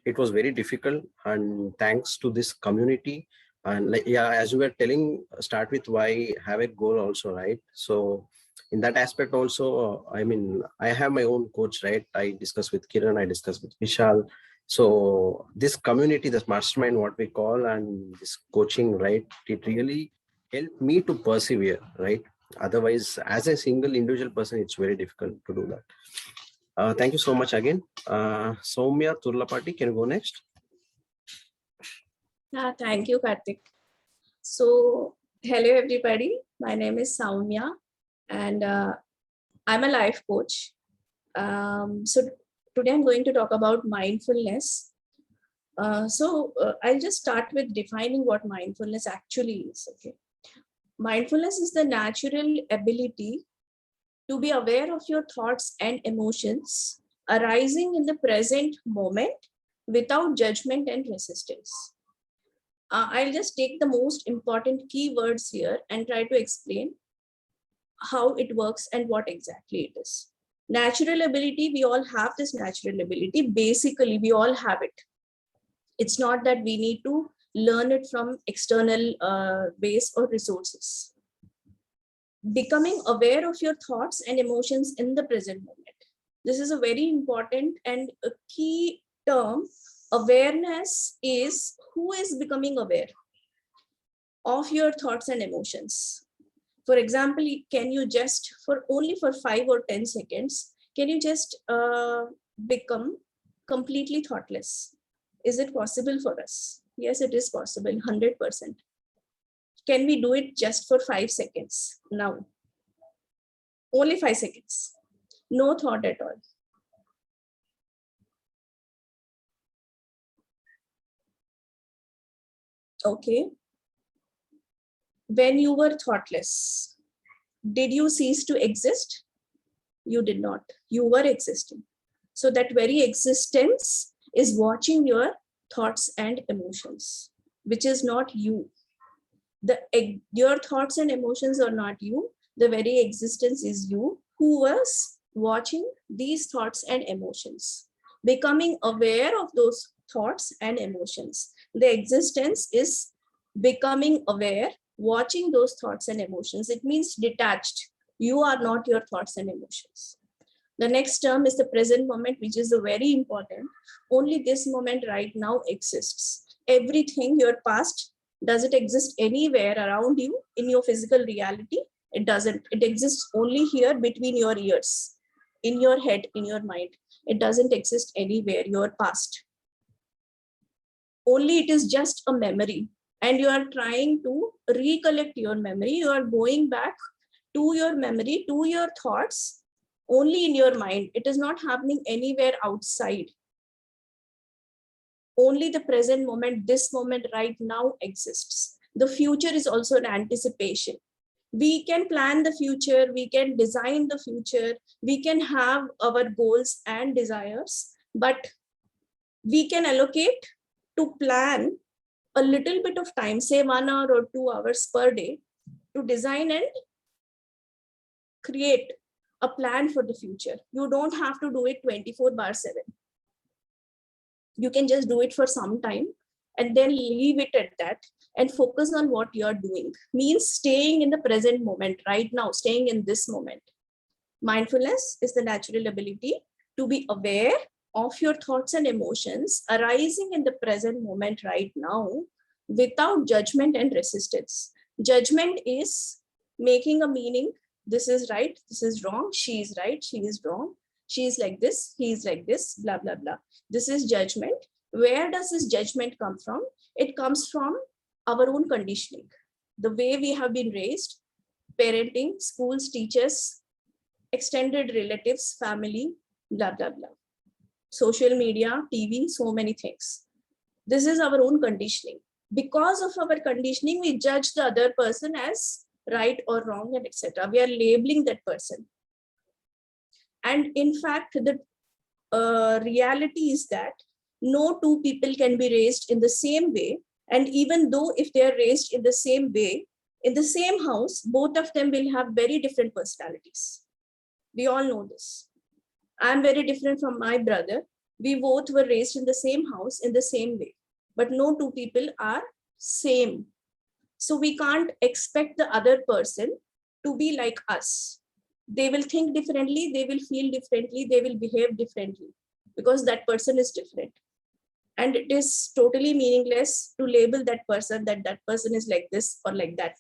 It was very difficult, and thanks to this community. And as you were telling, start with why, have a goal also, right? So in that aspect also, I have my own coach, right? I discuss with Kiran, I discuss with Vishal. So this community, this mastermind, what we call, and this coaching, right? It really helped me to persevere, right? Otherwise, as a single individual person, it's very difficult to do that. Thank you so much again. Soumya Turlapati, can you go next? Thank you, Karthik. So, hello everybody. My name is Soumya, and I'm a life coach. So today I'm going to talk about mindfulness. I'll just start with defining what mindfulness actually is. Okay, mindfulness is the natural ability to be aware of your thoughts and emotions arising in the present moment without judgment and resistance. I'll just take the most important keywords here and try to explain how it works and what exactly it is. Natural ability, we all have this natural ability. Basically, we all have it. It's not that we need to learn it from external base or resources. Becoming aware of your thoughts and emotions in the present moment. This is a very important and a key term. Awareness is who is becoming aware of your thoughts and emotions. For example, can you just only for 5 or 10 seconds, can you just become completely thoughtless? Is it possible for us? Yes, it is possible, 100%. Can we do it just for 5 seconds now? Only 5 seconds. No thought at all. Okay. When you were thoughtless, did you cease to exist? You did not. You were existing. So that very existence is watching your thoughts and emotions, which is not you. Your thoughts and emotions are not you. The very existence is you who was watching these thoughts and emotions, becoming aware of those thoughts and emotions. The existence is becoming aware, watching those thoughts and emotions. It means detached. You are not your thoughts and emotions. The next term is the present moment, which is very important. Only this moment right now exists. Everything, your past, does it exist anywhere around you in your physical reality? It doesn't. It exists only here between your ears, in your head, in your mind. It doesn't exist anywhere, your past. Only it is just a memory. And you are trying to recollect your memory. You are going back to your memory, to your thoughts, only in your mind. It is not happening anywhere outside. Only the present moment, this moment right now exists. The future is also an anticipation. We can plan the future, we can design the future, we can have our goals and desires, but we can allocate to plan a little bit of time, say 1 hour or 2 hours per day, to design and create a plan for the future. You don't have to do it 24/7. You can just do it for some time and then leave it at that and focus on what you're doing. Means staying in the present moment right now, staying in this moment. Mindfulness is the natural ability to be aware of your thoughts and emotions arising in the present moment right now without judgment and resistance. Judgment is making a meaning. This is right, this is wrong, she is right, she is wrong, she is like this, he is like this, blah, blah, blah. This is judgment. Where does this judgment come from? It comes from our own conditioning. The way we have been raised, parenting, schools, teachers, extended relatives, family, blah, blah, blah. Social media, TV, so many things. This is our own conditioning. Because of our conditioning, we judge the other person as right or wrong and etc. We are labeling that person. And in fact, the reality is that no two people can be raised in the same way. And even though if they are raised in the same way, in the same house, both of them will have very different personalities. We all know this. I'm very different from my brother. We both were raised in the same house in the same way, but no two people are same. So we can't expect the other person to be like us. They will think differently, they will feel differently, they will behave differently because that person is different. And it is totally meaningless to label that person that that person is like this or like that.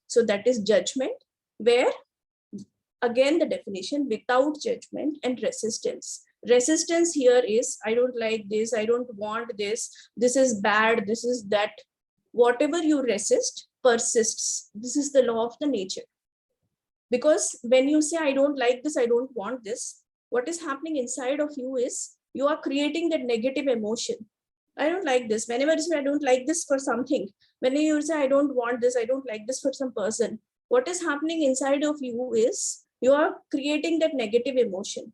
So that is judgment, where again the definition, without judgment and resistance. Resistance here is, I don't like this, I don't want this, this is bad, this is that. Whatever you resist persists. This is the law of the nature. Because when you say, I don't like this, I don't want this, what is happening inside of you is you are creating that negative emotion. I don't like this. Whenever you say, I don't like this for something, when you say, I don't want this, I don't like this for some person, what is happening inside of you is you are creating that negative emotion.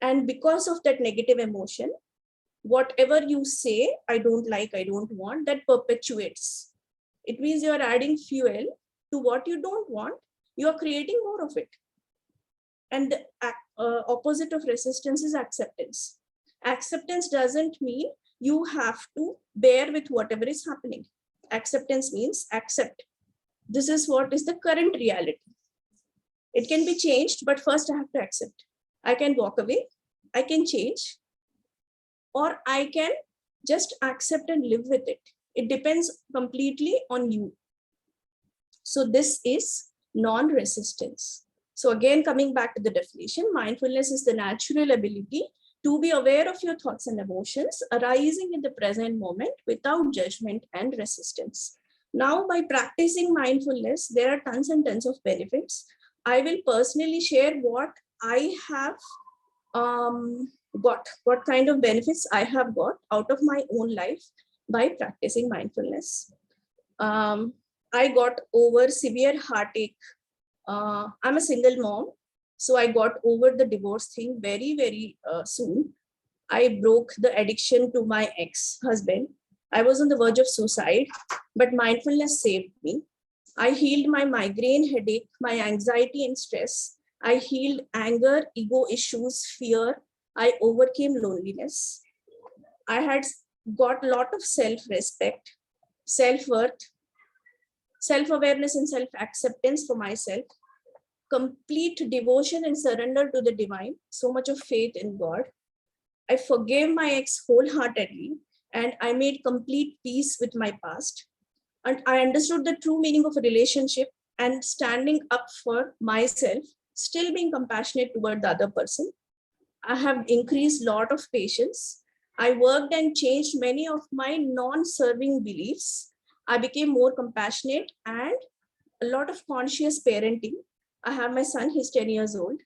And because of that negative emotion, whatever you say, I don't like, I don't want, that perpetuates. It means you are adding fuel to what you don't want. You are creating more of it. And the opposite of resistance is acceptance. Acceptance doesn't mean you have to bear with whatever is happening. Acceptance means accept. This is what is the current reality. It can be changed, but first I have to accept. I can walk away, I can change, or I can just accept and live with it. It depends completely on you. So this is non-resistance. So again, coming back to the definition, mindfulness is the natural ability to be aware of your thoughts and emotions arising in the present moment without judgment and resistance. Now, by practicing mindfulness, there are tons and tons of benefits. I will personally share what I have got, what kind of benefits I have got out of my own life by practicing mindfulness. I got over severe heartache. I'm a single mom, so I got over the divorce thing very, very soon. I broke the addiction to my ex-husband. I was on the verge of suicide, but mindfulness saved me. I healed my migraine headache, my anxiety and stress. I healed anger, ego issues, fear. I overcame loneliness. I had got a lot of self-respect, self-worth, self-awareness and self-acceptance for myself, complete devotion and surrender to the divine, so much of faith in God. I forgave my ex wholeheartedly and I made complete peace with my past. And I understood the true meaning of a relationship and standing up for myself, still being compassionate toward the other person. I have increased a lot of patience. I worked and changed many of my non-serving beliefs. I became more compassionate and a lot of conscious parenting. I have my son, he's 10 years old,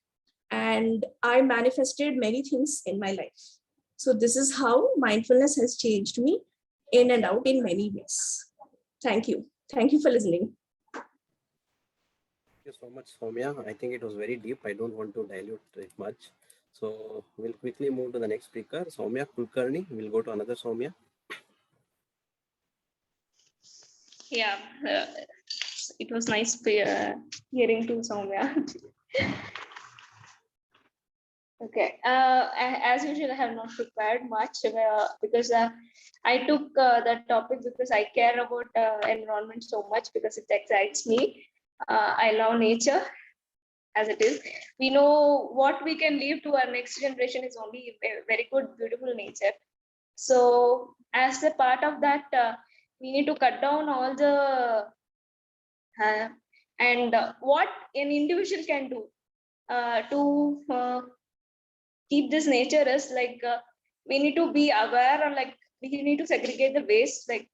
and I manifested many things in my life. So this is how mindfulness has changed me in and out in many ways. Thank you. Thank you for listening. Thank you so much, Soumya. I think it was very deep. I don't want to dilute it much. So we'll quickly move to the next speaker, Soumya Kulkarni. We'll go to another Soumya. Yeah, it was nice hearing to Soumya. Okay, as usual, I have not prepared much because I took that topic because I care about environment so much because it excites me. I love nature as it is. We know what we can leave to our next generation is only a very good, beautiful nature. So as a part of that, we need to cut down all the what an individual can do to keep this nature is like we need to be aware, or like we need to segregate the waste, like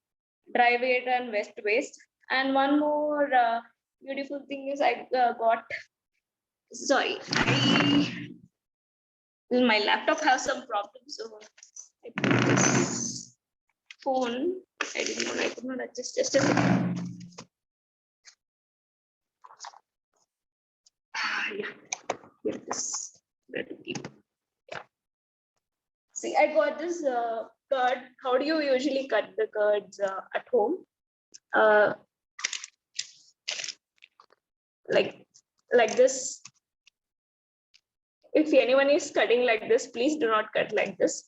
dry waste and wet waste. And one more beautiful thing is I got, sorry, my laptop has some problems, so I put this phone. I didn't know, I could not adjust. Just a second. Yeah, here it is. Where to keep? See, I got this curd. How do you usually cut the curds at home? Like this. If anyone is cutting like this, please do not cut like this,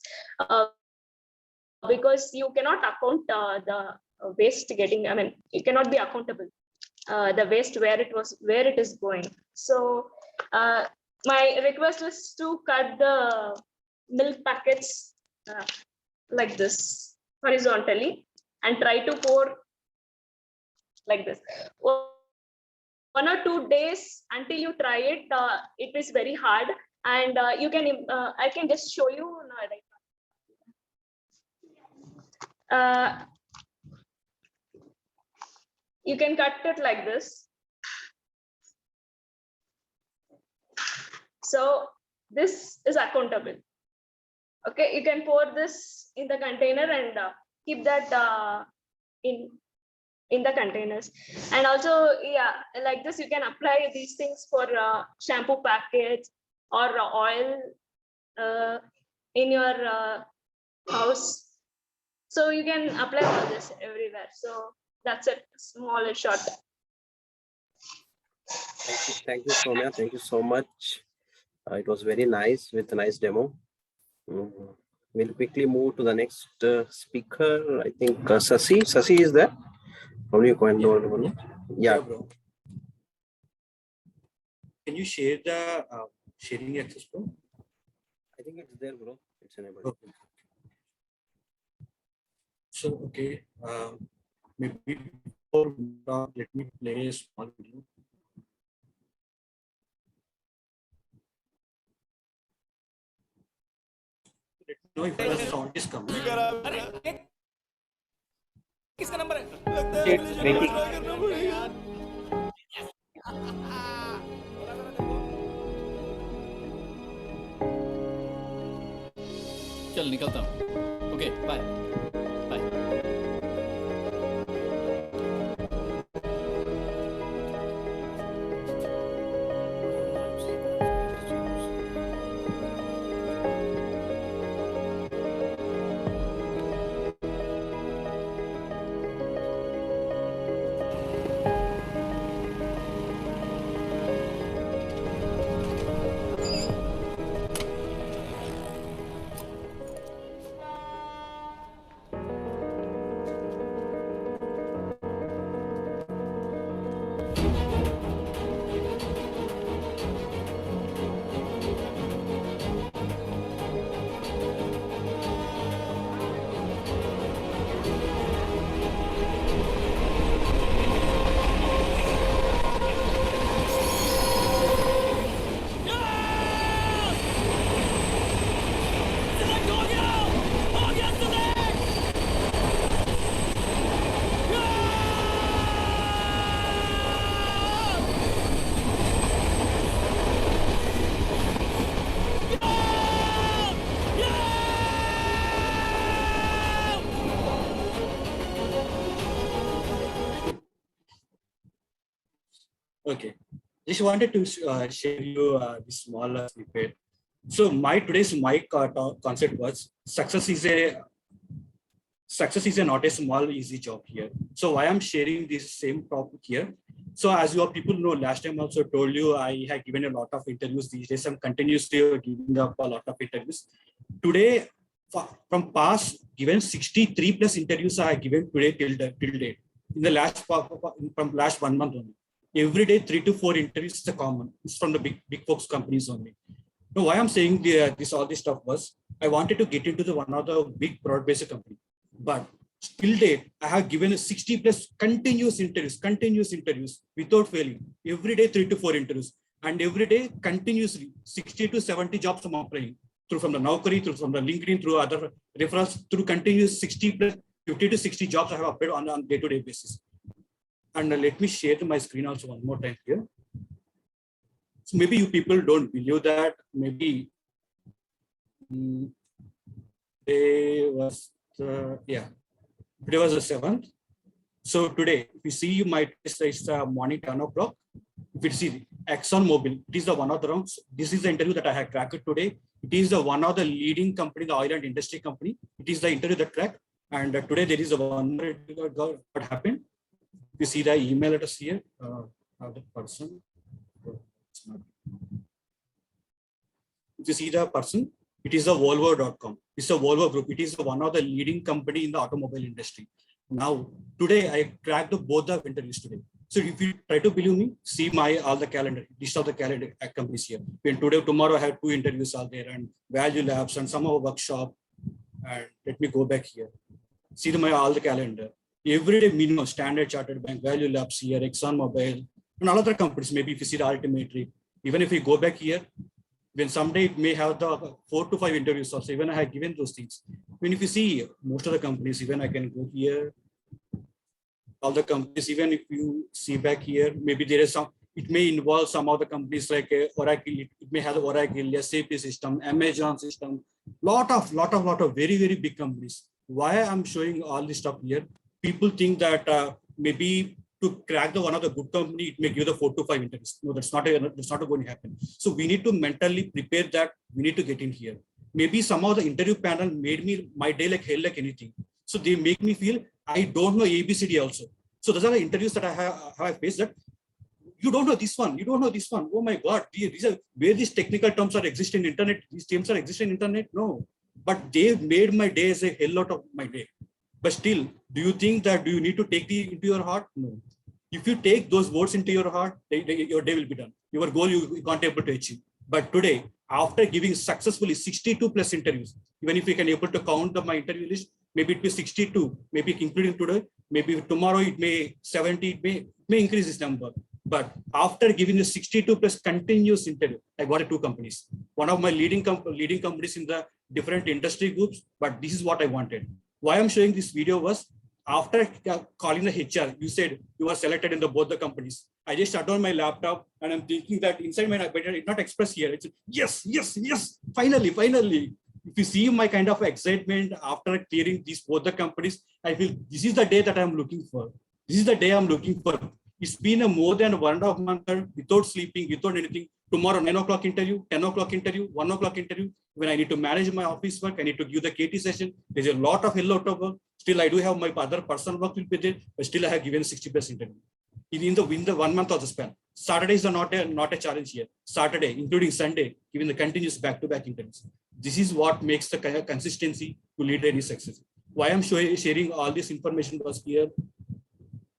because you cannot account the waste getting. I mean, you cannot be accountable the waste where it is going. So my request is to cut the milk packets like this horizontally and try to pour like this. 1 or 2 days until you try it, it is very hard, and you can I can just show you you can cut it like this. So this is accountable. Okay, you can pour this in the container and keep that in the containers. And also, yeah, like this, you can apply these things for shampoo packets or oil in your house. So you can apply all this everywhere. So that's it, small and short. Thank you, Soumya. Thank you so much. It was very nice with a nice demo. We'll quickly move to the next speaker. I think Sasi. Sasi is there. How do you find out? Yeah, bro. Can you share the sharing access, bro? I think it's there, bro. It's enabled. Okay. So, okay. Maybe before let me play a small video. Let me know if the sound is coming. किसका number है? चल निकलता हूँ. Okay, bye. Okay. Just wanted to share you this small snippet. So today's concept was success is not a small easy job here. So why I'm sharing this same topic here. So as your people know, last time also told you I had given a lot of interviews. These days I'm continuously giving up a lot of interviews. Today, from past given 63 plus interviews I have given today till date. In the from last 1 month only. Every day 3 to 4 interviews is a common. It's from the big folks companies only. Now why I'm saying all this stuff was I wanted to get into one of the big broad-based company. But till date, I have given a 60 plus continuous interviews without failing. Every day, 3 to 4 interviews. And every day, continuously, 60 to 70 jobs I'm applying. Through from the Naukri, through from the LinkedIn, through other referrals, through continuous 60 plus 50 to 60 jobs I have applied on a day-to-day basis. And let me share my screen also one more time here. So maybe you people don't believe that. Maybe today was today was the 7th. So today, if you see my test, it's morning 10 o'clock. If you see ExxonMobil, it is the one of the rounds. This is the interview that I had cracked today. It is the one of the leading company, the oil and industry company. It is the interview that cracked. And today there is a one what happened. If you see the email address here of the person. If you see the person, it is the Volvo.com. It's a Volvo group. It is one of the leading company in the automobile industry. Now, today I cracked both the interviews today. So if you try to believe me, see all the calendar, list of the calendar companies here. When tomorrow I have 2 interviews out there and Value Labs and some of our workshop. And let me go back here. See all the calendar. Every day minimum Standard Chartered Bank, Value Labs here, ExxonMobil, and all other companies. Maybe if you see the Altimetry, even if we go back here, when someday it may have the 4 to 5 interviews also, even I have given those things. When if you see most of the companies, even I can go here, all the companies, even if you see back here, maybe there is some, it may involve some of the companies like Oracle, it may have the Oracle, SAP system, Amazon system, lot of very, very big companies. Why I'm showing all this stuff here? People think that maybe to crack one of the good company, it may give the 4 to 5 interviews. No, that's not going to happen. So we need to mentally prepare that. We need to get in here. Maybe some of the interview panel made my day like hell, like anything. So they make me feel I don't know ABCD also. So those are the interviews that I have faced that you don't know this one, you don't know this one. Oh my God, these are where these technical terms are existing in internet. These terms are existing in internet. No, but they made my day as a hell out of my day. But still, do you think that do you need to take into your heart? No. If you take those words into your heart, your day will be done. Your goal you can't able to achieve. But today, after giving successfully 62 plus interviews, even if we can able to count my interview list, maybe it be 62, maybe including today, maybe tomorrow it may 70, it may increase this number. But after giving the 62 plus continuous interview, I got 2 companies. One of my leading companies in the different industry groups, but this is what I wanted. Why I'm showing this video was after calling the HR, you said you were selected in both the companies. I just shut down my laptop and I'm thinking that inside my better it not express here. It's yes, finally. If you see my kind of excitement after clearing both the companies, I feel this is the day that I'm looking for. This is the day I'm looking for. It's been more than 1.5 months without sleeping, without anything. Tomorrow, 9 o'clock interview, 10 o'clock interview, 1 o'clock interview. When I need to manage my office work, I need to give the KT session. There's a lot of work. Still, I do have my other personal work will be there, but still I have given 60 plus interview. In the 1 month of the span. Saturdays are not a challenge here. Saturday, including Sunday, giving the continuous back-to-back interviews. This is what makes the consistency to lead any success. Why I'm sharing all this information was here.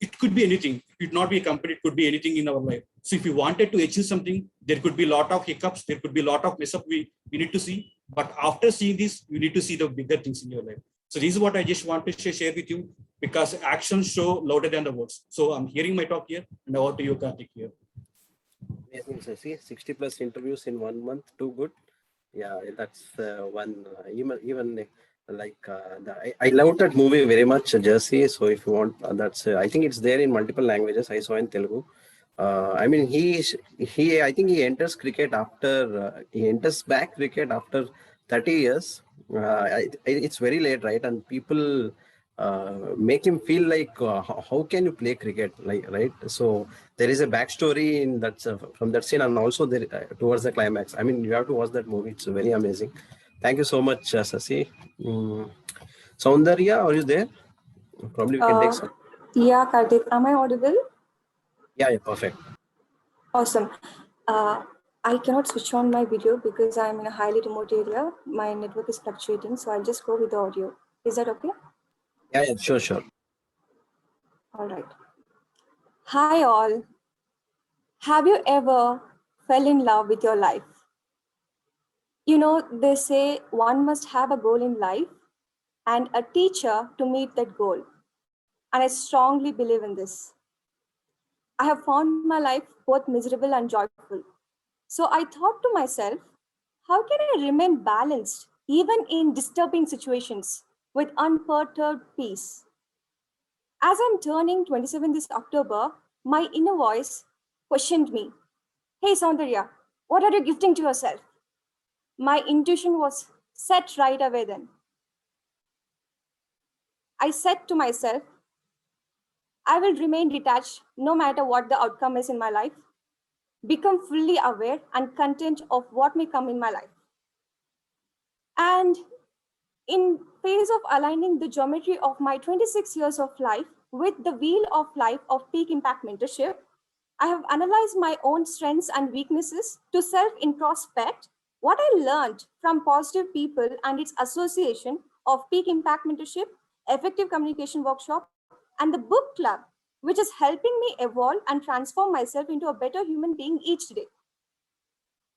It could be anything. It could not be a company. It could be anything in our life. So if you wanted to achieve something, there could be a lot of hiccups. There could be a lot of mess up we need to see. But after seeing this, you need to see the bigger things in your life. So this is what I just want to share with you because actions show louder than the words. So I'm hearing my talk here and over to you, Karthik here. Amazing, Sasi. 60 plus interviews in 1 month. Too good. Yeah, that's one. Even like I loved that movie very much, Jersey. So if you want, that's I think it's there in multiple languages. I saw in Telugu. I mean, I think he enters cricket after he enters back cricket after 30 years. It's very late, right? And people make him feel like how can you play cricket, like, right? So there is a backstory in that from that scene, and also there towards the climax. I mean, you have to watch that movie. It's very amazing. Thank you so much, Sasi. Soundarya, are you there? Probably we can take some. Yeah, Karthik, am I audible? Yeah, perfect. Awesome. I cannot switch on my video because I'm in a highly remote area. My network is fluctuating, so I'll just go with the audio. Is that okay? Yeah, sure. All right. Hi, all. Have you ever fell in love with your life? You know, they say one must have a goal in life and a teacher to meet that goal. And I strongly believe in this. I have found my life both miserable and joyful. So I thought to myself, how can I remain balanced even in disturbing situations with unperturbed peace? As I'm turning 27 this October, my inner voice questioned me. Hey Soundarya, what are you gifting to yourself? My intuition was set right away then. I said to myself, I will remain detached no matter what the outcome is in my life, become fully aware and content of what may come in my life. And in phase of aligning the geometry of my 26 years of life with the wheel of life of Peak Impact Mentorship, I have analyzed my own strengths and weaknesses to self-introspect what I learned from positive people and its association of Peak Impact Mentorship, Effective Communication Workshop, and the book club, which is helping me evolve and transform myself into a better human being each day.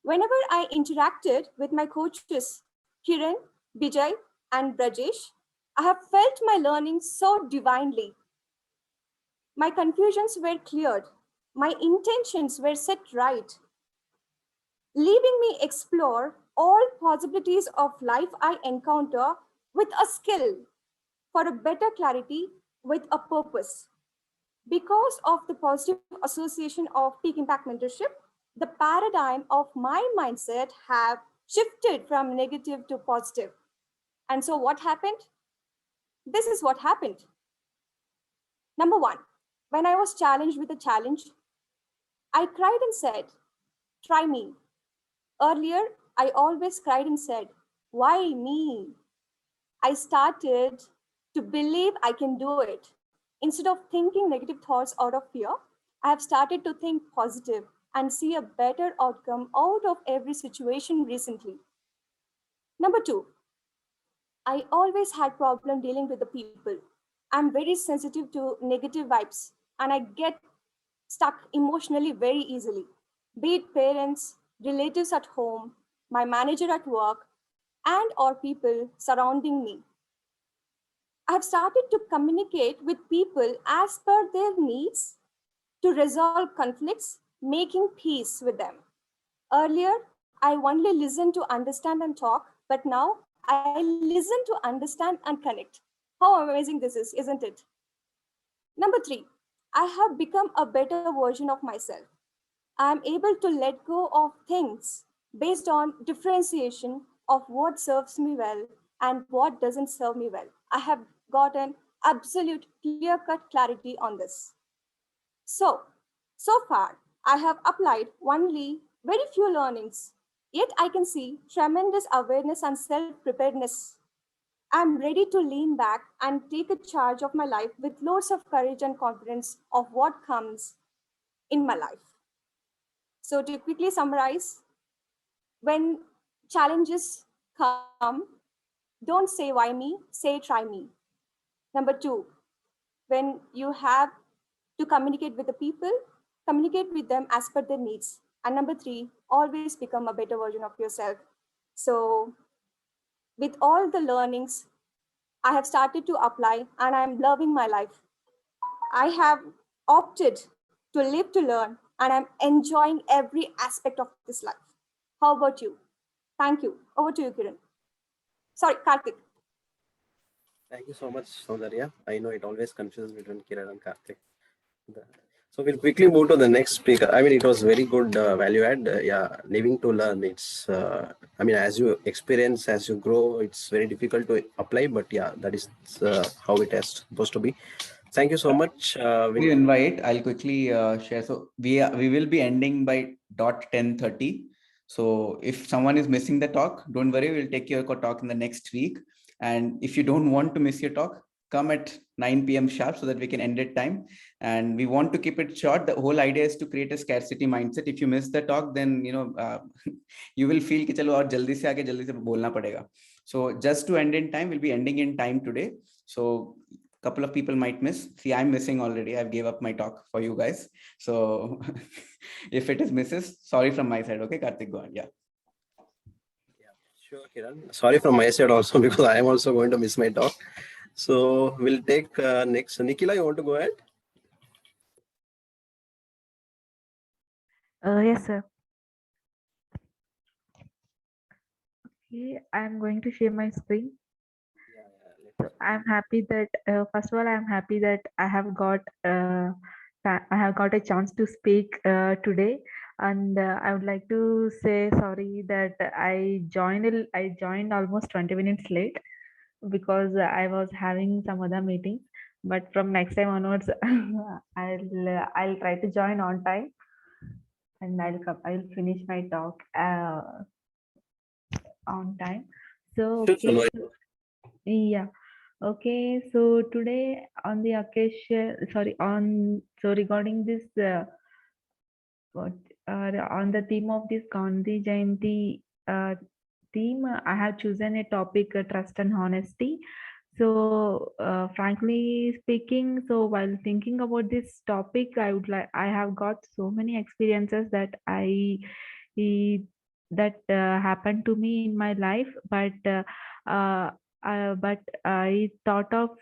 Whenever I interacted with my coaches, Kiran, Vijay, and Brajesh, I have felt my learning so divinely. My confusions were cleared. My intentions were set right, leaving me explore all possibilities of life I encounter with a skill for a better clarity with a purpose. Because of the positive association of Peak Impact Mentorship, the paradigm of my mindset have shifted from negative to positive. And so what happened? This is what happened. Number one, when I was challenged with a challenge, I cried and said, try me. Earlier, I always cried and said, why me? I started to believe I can do it. Instead of thinking negative thoughts out of fear, I have started to think positive and see a better outcome out of every situation recently. Number two, I always had problem dealing with the people. I'm very sensitive to negative vibes and I get stuck emotionally very easily, be it parents, relatives at home, my manager at work, and or people surrounding me. I have started to communicate with people as per their needs to resolve conflicts, making peace with them. Earlier, I only listened to understand and talk, but now I listen to understand and connect. How amazing this is, isn't it? Number three, I have become a better version of myself. I am able to let go of things based on differentiation of what serves me well and what doesn't serve me well. I have gotten absolute clear-cut clarity on this. So far, I have applied only very few learnings, yet I can see tremendous awareness and self-preparedness. I'm ready to lean back and take a charge of my life with loads of courage and confidence of what comes in my life. So to quickly summarize, when challenges come, don't say why me, say try me. Number two, when you have to communicate with the people, communicate with them as per their needs. And number three, always become a better version of yourself. So with all the learnings I have started to apply and I'm loving my life. I have opted to live to learn and I'm enjoying every aspect of this life. How about you? Thank you. Over to you, Kiran. Sorry, Karthik. Thank you so much, Soundarya. I know it always confuses between Kiran and Karthik. So we'll quickly move to the next speaker. I mean, it was very good value add. Yeah, living to learn. It's, I mean, as you experience, as you grow, it's very difficult to apply. But yeah, that is how it is supposed to be. Thank you so much. You invite. I'll quickly share. So we will be ending by dot 10:30. So if someone is missing the talk, don't worry. We'll take your talk in the next week. And if you don't want to miss your talk, come at 9 p.m. sharp so that we can end at time. And we want to keep it short. The whole idea is to create a scarcity mindset. If you miss the talk, then you will feel कि चलो और जल्दी से आके जल्दी से बोलना पड़ेगा. So just to end in time, we'll be ending in time today. So couple of people might miss. See, I'm missing already. I've gave up my talk for you guys. So if it is misses, sorry from my side. Okay, Karthik, go on. Yeah. Sure, Kiran. Sorry from my side also because I am also going to miss my talk. So we'll take next. Nikhila, you want to go ahead? Yes, sir. Okay, I'm going to share my screen. So I'm happy that first of all, I'm happy that I have got a chance to speak today, and I would like to say sorry that I joined almost 20 minutes late because I was having some other meetings. But from next time onwards, I'll try to join on time, and I'll finish my talk on time. So okay, yeah. Okay, so today on the occasion, regarding this, on the theme of this Gandhi Jayanti theme, I have chosen a topic, trust and honesty. So, frankly speaking, so while thinking about this topic, I have got so many experiences that happened to me in my life, but I thought of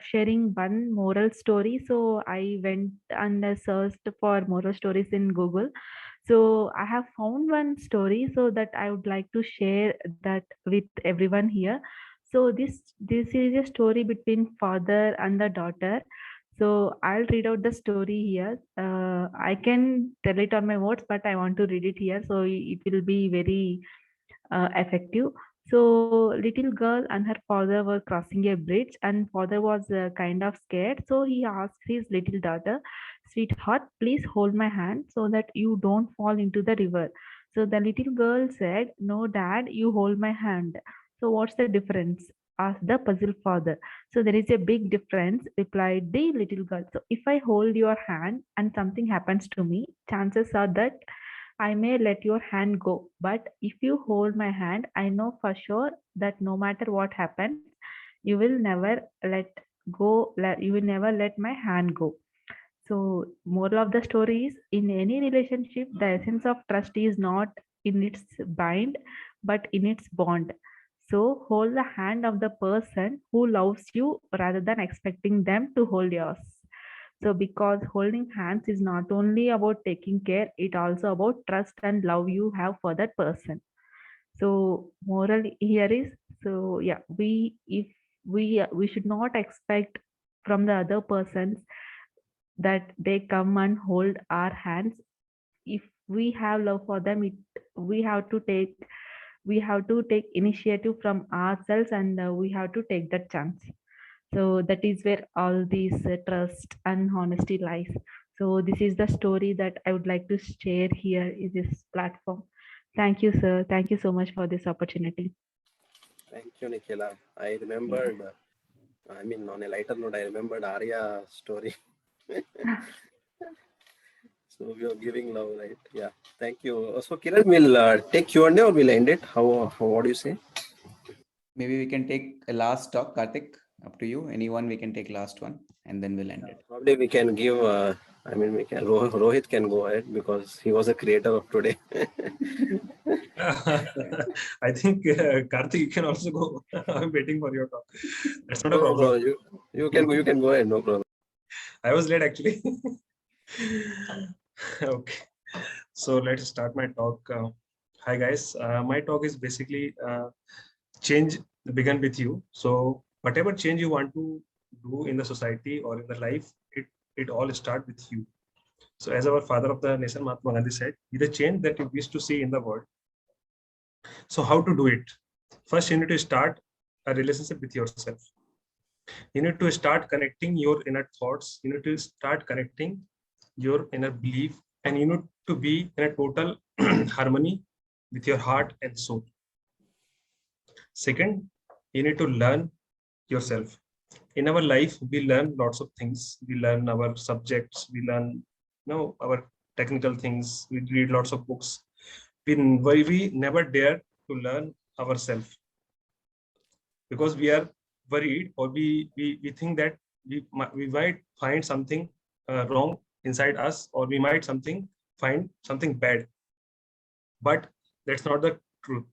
sharing one moral story. So I went and searched for moral stories in Google. So I have found one story so that I would like to share that with everyone here. So this is a story between father and the daughter. So I'll read out the story here. I can tell it on my words, but I want to read it here, so it will be very effective. So little girl and her father were crossing a bridge, and father was kind of scared. So he asked his little daughter, "Sweetheart, please hold my hand so that you don't fall into the river." So the little girl said, "No, dad, you hold my hand." So what's the difference? Asked the puzzled father. So there is a big difference, replied the little girl. So if I hold your hand and something happens to me, chances are that I may let your hand go, but if you hold my hand, I know for sure that no matter what happens, you will never let my hand go. So, moral of the story is, in any relationship, the essence of trust is not in its bind, but in its bond. So, hold the hand of the person who loves you rather than expecting them to hold yours. So because holding hands is not only about taking care, it also about trust and love you have for that person. So moral here is, so yeah, we should not expect from the other persons that they come and hold our hands. If we have love for them, we have to take initiative from ourselves, and we have to take that chance. So that is where all these trust and honesty lies. So this is the story that I would like to share here in this platform. Thank you, sir. Thank you so much for this opportunity. Thank you, Nikhila. I remembered, I mean, on a lighter note, I remembered Arya story. So we are giving love, right? Yeah. Thank you. So Kiran, will take Q&A or we'll end it? What do you say? Maybe we can take a last talk, Karthik. Up to you. Anyone, we can take last one and then we'll end it. Probably we can give, Rohit can go ahead because he was a creator of today. I think Karthik, you can also go. I'm waiting for your talk. That's not a problem. No, you can go ahead, no problem. I was late actually. Okay, so let's start my talk. Hi guys, my talk is basically change began with you. So whatever change you want to do in the society or in the life, it it all starts with you. So as our father of the nation, Mahatma Gandhi said, be the change that you wish to see in the world. So how to do it? First, you need to start a relationship with yourself. You need to start connecting your inner thoughts. You need to start connecting your inner belief, and you need to be in a total harmony with your heart and soul. Second, you need to learn yourself. In our life, we learn lots of things. We learn our subjects. We learn, our technical things. We read lots of books. We never dare to learn ourselves because we are worried, or we think that we might find something wrong inside us, or we might find something bad. But that's not the truth.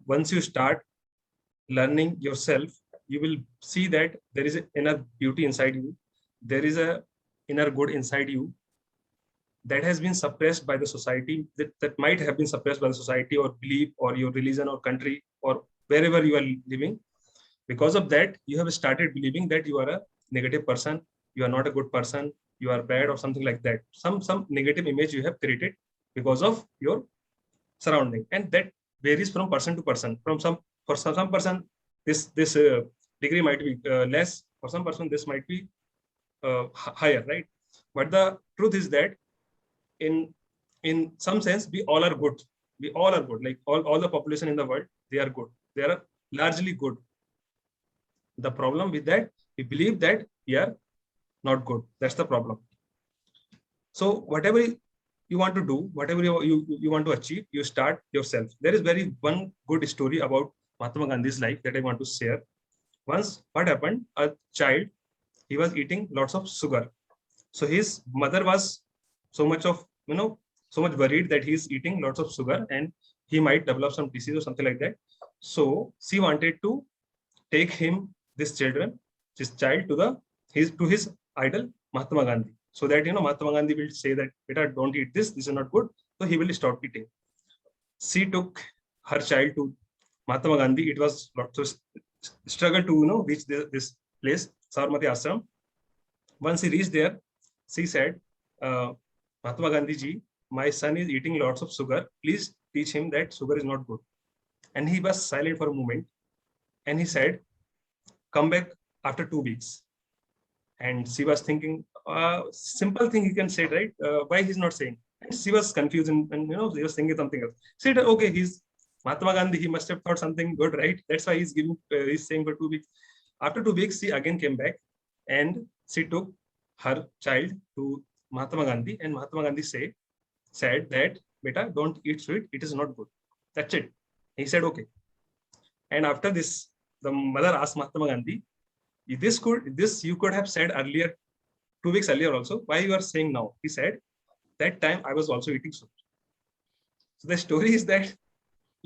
Once you start learning yourself, you will see that there is an inner beauty inside you. There is a inner good inside you that has been suppressed by the society, that might have been suppressed by the society or belief or your religion or country or wherever you are living. Because of that, you have started believing that you are a negative person, you are not a good person, you are bad or something like that. Some negative image you have created because of your surrounding, and that varies from person to person. For some person, this degree might be less. For some person, this might be higher, right? But the truth is that in some sense, we all are good. We all are good. Like all the population in the world, they are good. They are largely good. The problem with that, we believe that we are not good. That's the problem. So whatever you want to do, whatever you want to achieve, you start yourself. There is one good story about Mahatma Gandhi's life that I want to share. Once, what happened? A child, he was eating lots of sugar. So his mother was so much worried that he's eating lots of sugar and he might develop some disease or something like that. So she wanted to take this child to his idol Mahatma Gandhi, so that Mahatma Gandhi will say that, "Beta, don't eat this. This is not good." So he will stop eating. She took her child to Mahatma Gandhi. It was lots of struggle to reach this place, Sabarmati Ashram. Once he reached there, she said, "Mahatma Gandhi ji, my son is eating lots of sugar. Please teach him that sugar is not good." And he was silent for a moment, and he said, "Come back after 2 weeks." And she was thinking, simple thing he can say, right? Why he's not saying? And she was confused, and she was thinking something else. She said, "Okay, he's Mahatma Gandhi. He must have thought something good, right? That's why he's saying for 2 weeks." After 2 weeks, she again came back, and she took her child to Mahatma Gandhi, and Mahatma Gandhi said that, "Beta, don't eat sweet. It is not good." That's it. He said, "Okay." And after this, the mother asked Mahatma Gandhi, this you could have said earlier, 2 weeks earlier also. Why you are saying now? He said, "That time I was also eating sweet." So the story is that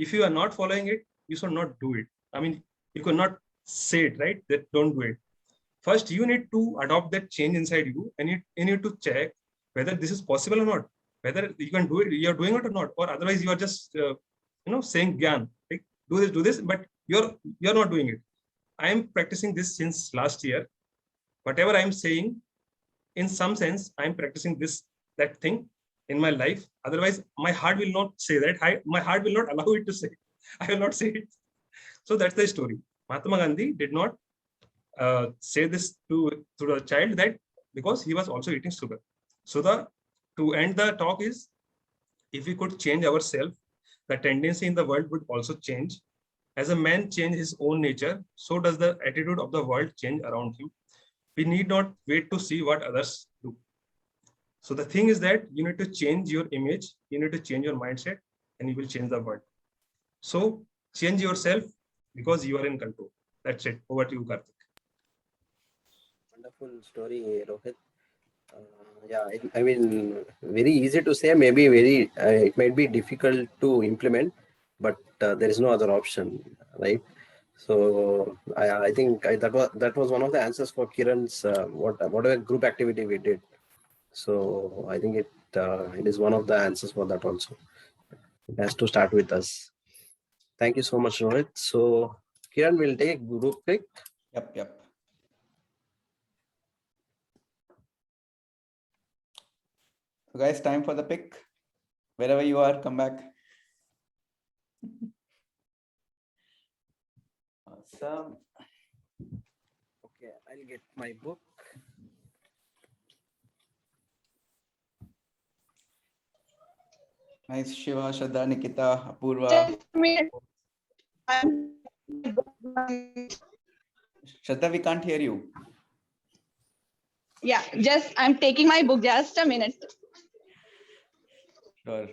if you are not following it, you should not do it. I mean, you could not say it, right? That don't do it. First, you need to adopt that change inside you, and you need to check whether this is possible or not, whether you can do it, you're doing it or not, or otherwise you are just saying gyan, like do this, but you're not doing it. I am practicing this since last year. Whatever I am saying, in some sense, I am practicing that thing in my life. Otherwise, my heart will not say that. My heart will not allow it to say. I will not say it. So that's the story. Mahatma Gandhi did not say this to the child, that because he was also eating sugar. So to end the talk is, if we could change ourselves, the tendency in the world would also change. As a man changes his own nature, so does the attitude of the world change around him. We need not wait to see what others do. So the thing is that you need to change your image, you need to change your mindset, and you will change the world. So change yourself, because you are in control. That's it. Over to you, Karthik. Wonderful story, Rohit. I mean, very easy to say, maybe it might be difficult to implement, but there is no other option, right? So I think that was one of the answers for Kiran's whatever group activity we did. So I think it is one of the answers for that also. It has to start with us. Thank you so much, Rohit. So Kiran will take group pick. Yep. So guys, time for the pick. Wherever you are, come back. Awesome. Okay, I'll get my book. Nice, Shiva, Shraddha, Nikita, Apurva. Shraddha, we can't hear you. Yeah, just I'm taking my book. Just a minute. Sure.